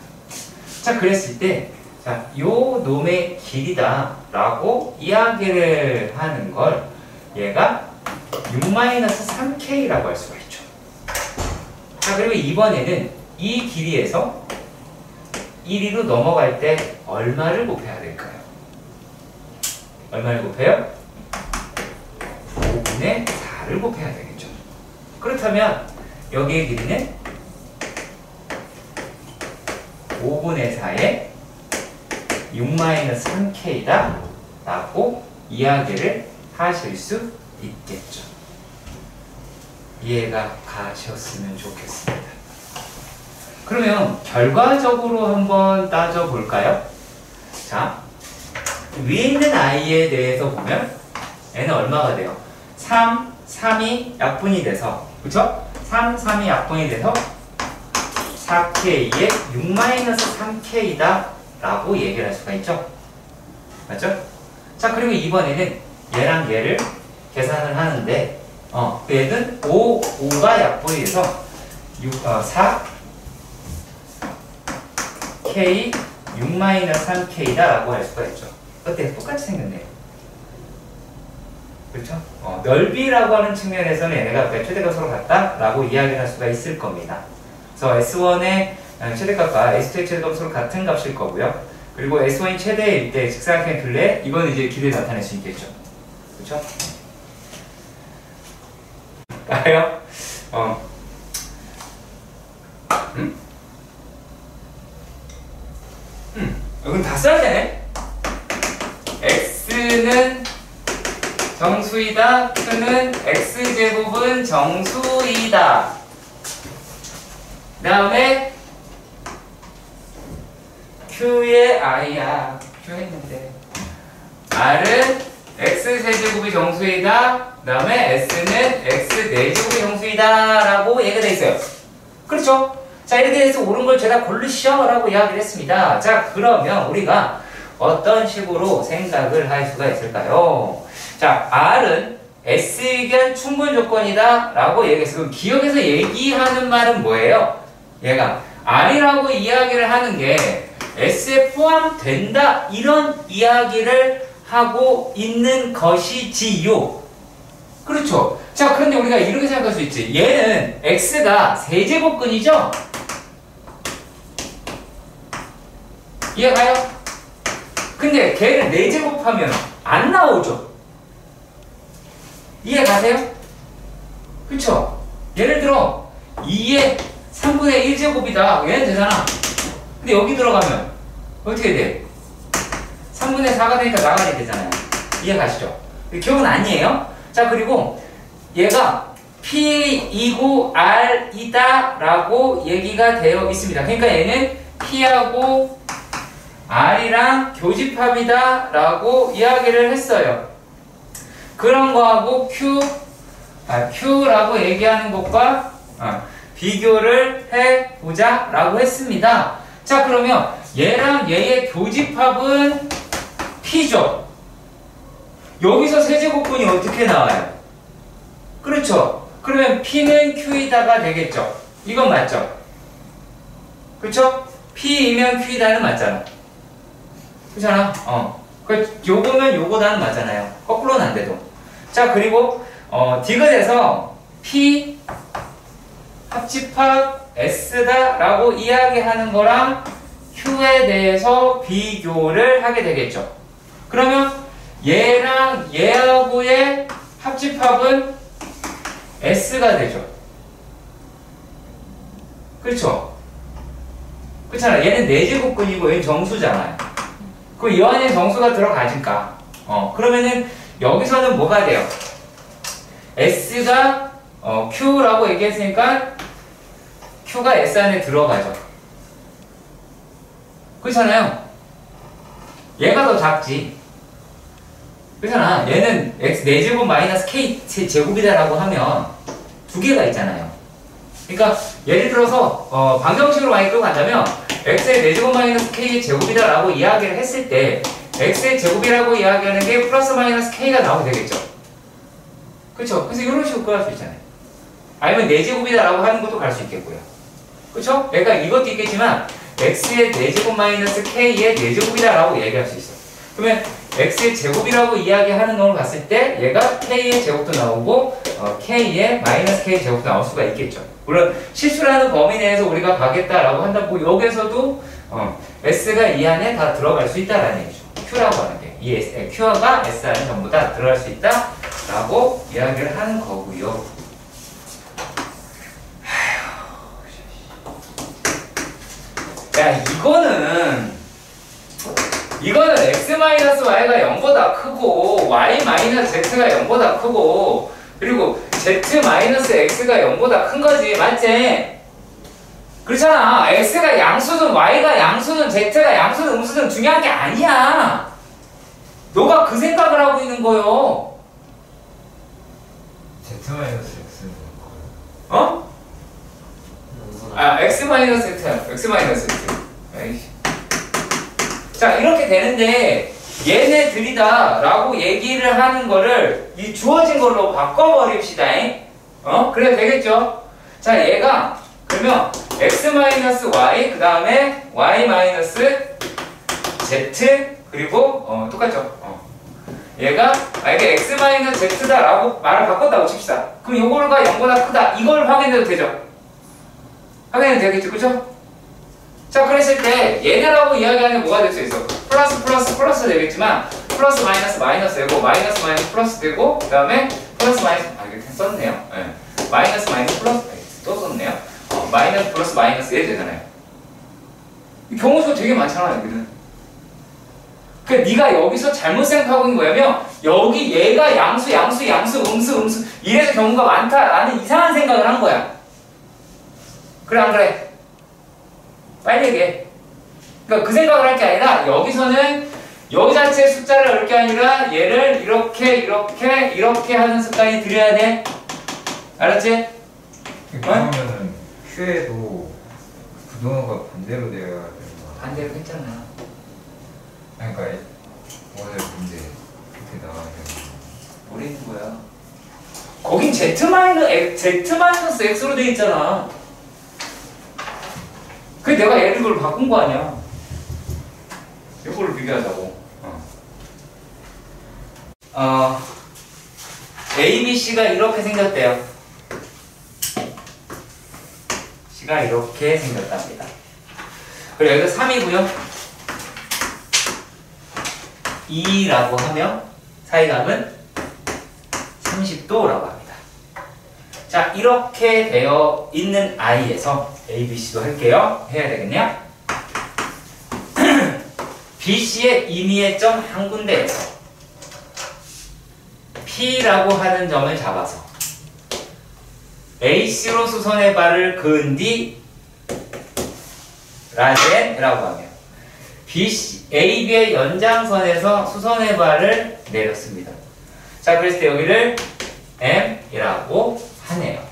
자, 그랬을 때, 자, 요 놈의 길이다 라고 이야기를 하는 걸 얘가 6-3K라고 할 수가 있죠. 자, 그리고 이번에는 이 길이에서 1위로 넘어갈 때 얼마를 곱해야 될까요? 얼마를 곱해요? 5분의 4를 곱해야 되겠죠. 그렇다면 여기의 길이는 5분의 4에 6-3K다 라고 이야기를 하실 수 있겠죠. 이해가 가셨으면 좋겠습니다. 그러면 결과적으로 한번 따져볼까요? 자, 위에 있는 i에 대해서 보면 얘는 얼마가 돼요? 3, 3이 약분이 돼서, 그쵸? 3, 3이 약분이 돼서 4K에 6-3K다 라고 얘기를 할 수가 있죠. 맞죠? 자, 그리고 이번에는 얘랑 얘를 계산을 하는데 얘는 5가 약분이 돼서 4K 6-3K다 라고 할 수가 있죠. 어때? 똑같이 생겼네요. 그렇죠? 넓이라고 하는 측면에서는 얘네가 최대값으로 같다 라고 이야기할 수가 있을 겁니다. 그래서 S1의 최대값과 S2의 최대값 서로 같은 값일 거고요. 그리고 S1이 최대일 때 직사각형의 둘레, 이건 이제 길이를 나타낼 수 있겠죠. 그렇죠? 봐요. 이건 다 써야 되네. X는 정수이다. Q는 X제곱은 정수이다. 그 다음에 Q의 I야. Q 했는데 R은 X세제곱이 정수이다. 그 다음에 S는 X4제곱이 정수이다 라고 얘기가 돼 있어요. 그렇죠? 자, 이렇게 해서 옳은 걸 죄다 고르시오 라고 이야기를 했습니다. 자, 그러면 우리가 어떤 식으로 생각을 할 수가 있을까요? 자, R은 S의견 충분 조건이다 라고 얘기했어요. 그럼 기억에서 얘기하는 말은 뭐예요? 얘가 R이라고 이야기를 하는 게 S에 포함된다 이런 이야기를 하고 있는 것이지요. 그렇죠? 자, 그런데 우리가 이렇게 생각할 수 있지. 얘는 X가 세제곱근이죠? 이해가요? 근데 걔를 4제곱하면 안 나오죠? 이해가세요? 그쵸? 예를 들어 2의 3분의 1제곱이다. 얘는 되잖아. 근데 여기 들어가면 어떻게 돼? 3분의 4가 되니까 나가야 되잖아요. 이해가시죠? 기억은 아니에요? 자, 그리고 얘가 P이고 R이다 라고 얘기가 되어 있습니다. 그러니까 얘는 P하고 R이랑 교집합이다 라고 이야기를 했어요. 그런 거하고 Q라고 얘기하는 것과 비교를 해보자 라고 했습니다. 자, 그러면 얘랑 얘의 교집합은 P죠. 여기서 세제곱근이 어떻게 나와요? 그렇죠. 그러면 P는 Q이다가 되겠죠. 이건 맞죠? 그렇죠? P이면 Q이다는 맞잖아. 그렇잖아. 요거면 요거다는 맞잖아요. 거꾸로는 안 돼도. 자, 그리고 디귿에서 P 합집합 S다 라고 이야기하는 거랑 Q에 대해서 비교를 하게 되겠죠. 그러면 얘랑 얘하고의 합집합은 S가 되죠. 그렇죠? 그렇잖아. 얘는 4제곱근이고 얘는 정수잖아요. 그럼 이 안에 정수가 들어가니까 그러면은 여기서는 뭐가 돼요? S가 Q라고 얘기했으니까 Q가 S 안에 들어가죠. 그렇잖아요. 얘가 더 작지. 그렇잖아. 얘는 X 4제곱 마이너스 K 제곱이다라고 하면 두 개가 있잖아요. 그러니까 예를 들어서 방정식으로 많이 끌고 간다면 X의 4제곱 마이너스 K 제곱이다라고 이야기를 했을 때 x의 제곱이라고 이야기하는 게 플러스 마이너스 k가 나오게 되겠죠. 그쵸? 그래서 이런 식으로 구할 수 있잖아요. 아니면 4제곱이다라고 하는 것도 갈 수 있겠고요. 그쵸? 그러니까 이것도 있겠지만 x의 4제곱 마이너스 k의 4제곱이다라고 얘기할 수 있어. 그러면 x의 제곱이라고 이야기하는 놈을 봤을 때 얘가 k의 제곱도 나오고 k의 마이너스 k의 제곱도 나올 수가 있겠죠. 물론 실수라는 범위 내에서 우리가 가겠다라고 한다고 여기서도 s가 이 안에 다 들어갈 수 있다라는 얘기죠. q라고 하는 게 이 q가 s 안에 전부 다 들어갈 수 있다라고 이야기를 하는 거고요. 야, 이거는 x-y가 0보다 크고 y-z가 0보다 크고 그리고 z-x가 0보다 큰 거지, 맞지? 그렇잖아. x가 양수든 y가 양수든 z가 양수든 음수든 중요한 게 아니야. 너가 그 생각을 하고 있는 거요. Z-X는 어? x-z, x-z. 에이씨. 자, 이렇게 되는데 얘네들이다 라고 얘기를 하는 거를 이 주어진 걸로 바꿔버립시다. 그래야 되겠죠? 자, 얘가 그러면 x-y 그 다음에 y-z 그리고 똑같죠? 얘가 만약에 x-z다 라고 말을 바꿨다고 칩시다. 그럼 요거가 0보다 크다 이걸 확인해도 되죠? 확인해도 되겠죠? 그죠? 자, 그랬을 때 얘네라고 이야기하는 게 뭐가 될 수 있어? 플러스 되겠지만 플러스 마이너스 되고 마이너스 플러스 되고 그 다음에 플러스 마이너스 이렇게 썼네요. 네. 마이너스 플러스 또 썼네요. 마이너스 플러스 마이너스 이 되잖아요. 경우수가 되게 많잖아 여기는. 그러니까 네가 여기서 잘못 생각하고 있는 거냐면 여기 얘가 양수 음수 이래서 경우가 많다라는 이상한 생각을 한 거야. 그래 안 그래? 빨리 얘기해. 그러니까 그 생각을 할 게 아니라 여기서는 여기 자체의 숫자를 넣을 게 아니라 얘를 이렇게 하는 습관이 들여야 돼. 알았지? 그러면은 Q에도 부동호가 반대로 되어야 되는 거야. 반대로 했잖아. 그러니까 오늘 문제 그렇게 나와야 되는 거야. 모르는 거야. 거긴 z-x로 돼 있잖아. 그 내가 얘를 그걸 바꾼 거 아니야. 이거를 비교하자고. A, B, C가 이렇게 생겼대요. C가 이렇게 생겼답니다. 그리고 여기가 3이고요. 2라고 하면 사이각은 30도라고 합니다. 자, 이렇게 되어 있는 I에서 A, B, C도 할게요. 해야 되겠냐? B, C의 임의의 점 한 군데에서 P라고 하는 점을 잡아서 AC로 수선의 발을 그은 뒤 라젠이라고 하면 AB의 연장선에서 수선의 발을 내렸습니다. 자, 그랬을 때 여기를 M이라고 하네요.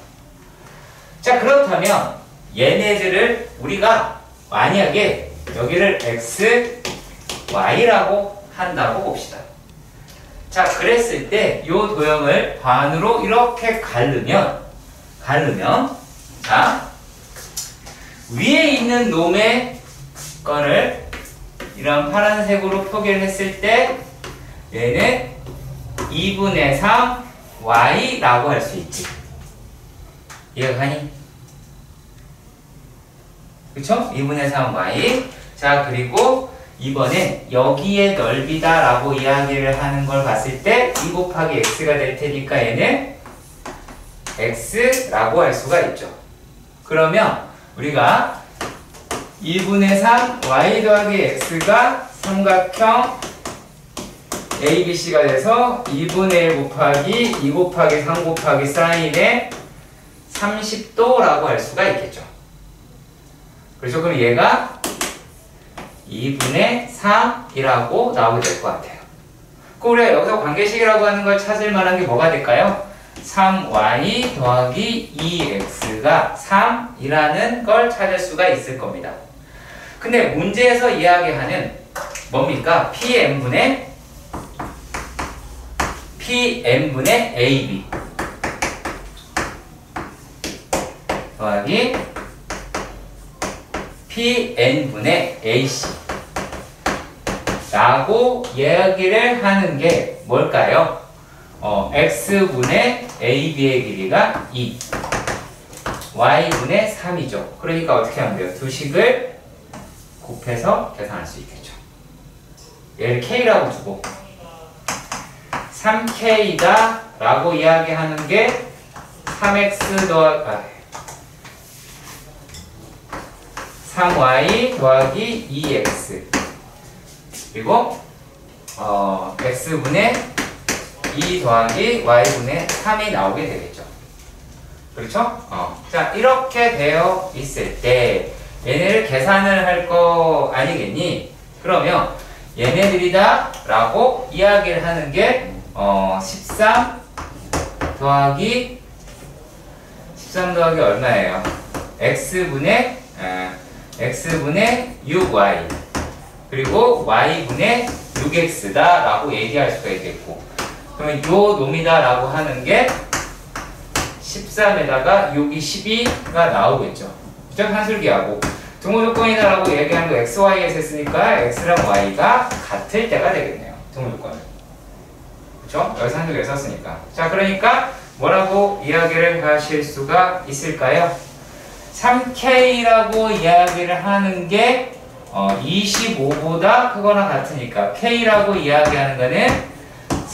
자, 그렇다면 얘네들을 우리가 만약에 여기를 X, Y라고 한다고 봅시다. 자, 그랬을 때 이 도형을 반으로 이렇게 가르면 자, 위에 있는 놈의 거를 이런 파란색으로 표기를 했을 때 얘는 2분의 3 Y라고 할 수 있지. 이해가 가니? 그쵸? 2분의 3 Y. 자, 그리고 이번엔 여기에 넓이다 라고 이야기를 하는 걸 봤을 때 2 곱하기 X가 될 테니까 얘는 X라고 할 수가 있죠. 그러면 우리가 2분의 3 Y 더하기 X가 삼각형 ABC가 돼서 2분의 1 곱하기 2 곱하기 3 곱하기 사인의 30도라고 할 수가 있겠죠. 그렇죠? 그럼 얘가 2분의 3이라고 나오게 될 것 같아요. 그럼 우리가 여기서 관계식이라고 하는 걸 찾을 만한 게 뭐가 될까요? 3y 더하기 2x가 3이라는 걸 찾을 수가 있을 겁니다. 근데 문제에서 이야기하는 뭡니까? PN분의 AB 더하기 PN분의 AC 라고 이야기를 하는 게 뭘까요? X분의 AB의 길이가 2 Y분의 3이죠. 그러니까 어떻게 하면 돼요? 두 식을 곱해서 계산할 수 있겠죠. 얘를 K라고 두고 3K다 라고 이야기하는 게 3X 더하기 3Y 더하기 2X 그리고 X분의 2 더하기 Y분의 3이 나오게 되겠죠. 그렇죠? 자, 이렇게 되어 있을 때 얘네를 계산을 할 거 아니겠니? 그러면 얘네들이다 라고 이야기를 하는 게 13 더하기 얼마예요? X분의 6Y 그리고 Y분의 6X다 라고 얘기할 수가 있겠고 그러면 요 놈이다 라고 하는 게 13에다가 6이 12가 나오겠죠. 부정 산술기하고 등호조건이다 라고 얘기하는 거 XY에서 했으니까 X랑 Y가 같을 때가 되겠네요. 등호조건은. 그쵸? 여기서 한두 개 썼으니까. 자, 그러니까 뭐라고 이야기를 하실 수가 있을까요? 3K라고 이야기를 하는 게 25보다 크거나 같으니까 K라고 이야기하는 거는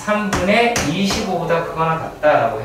3분의 25보다 크거나 같다라고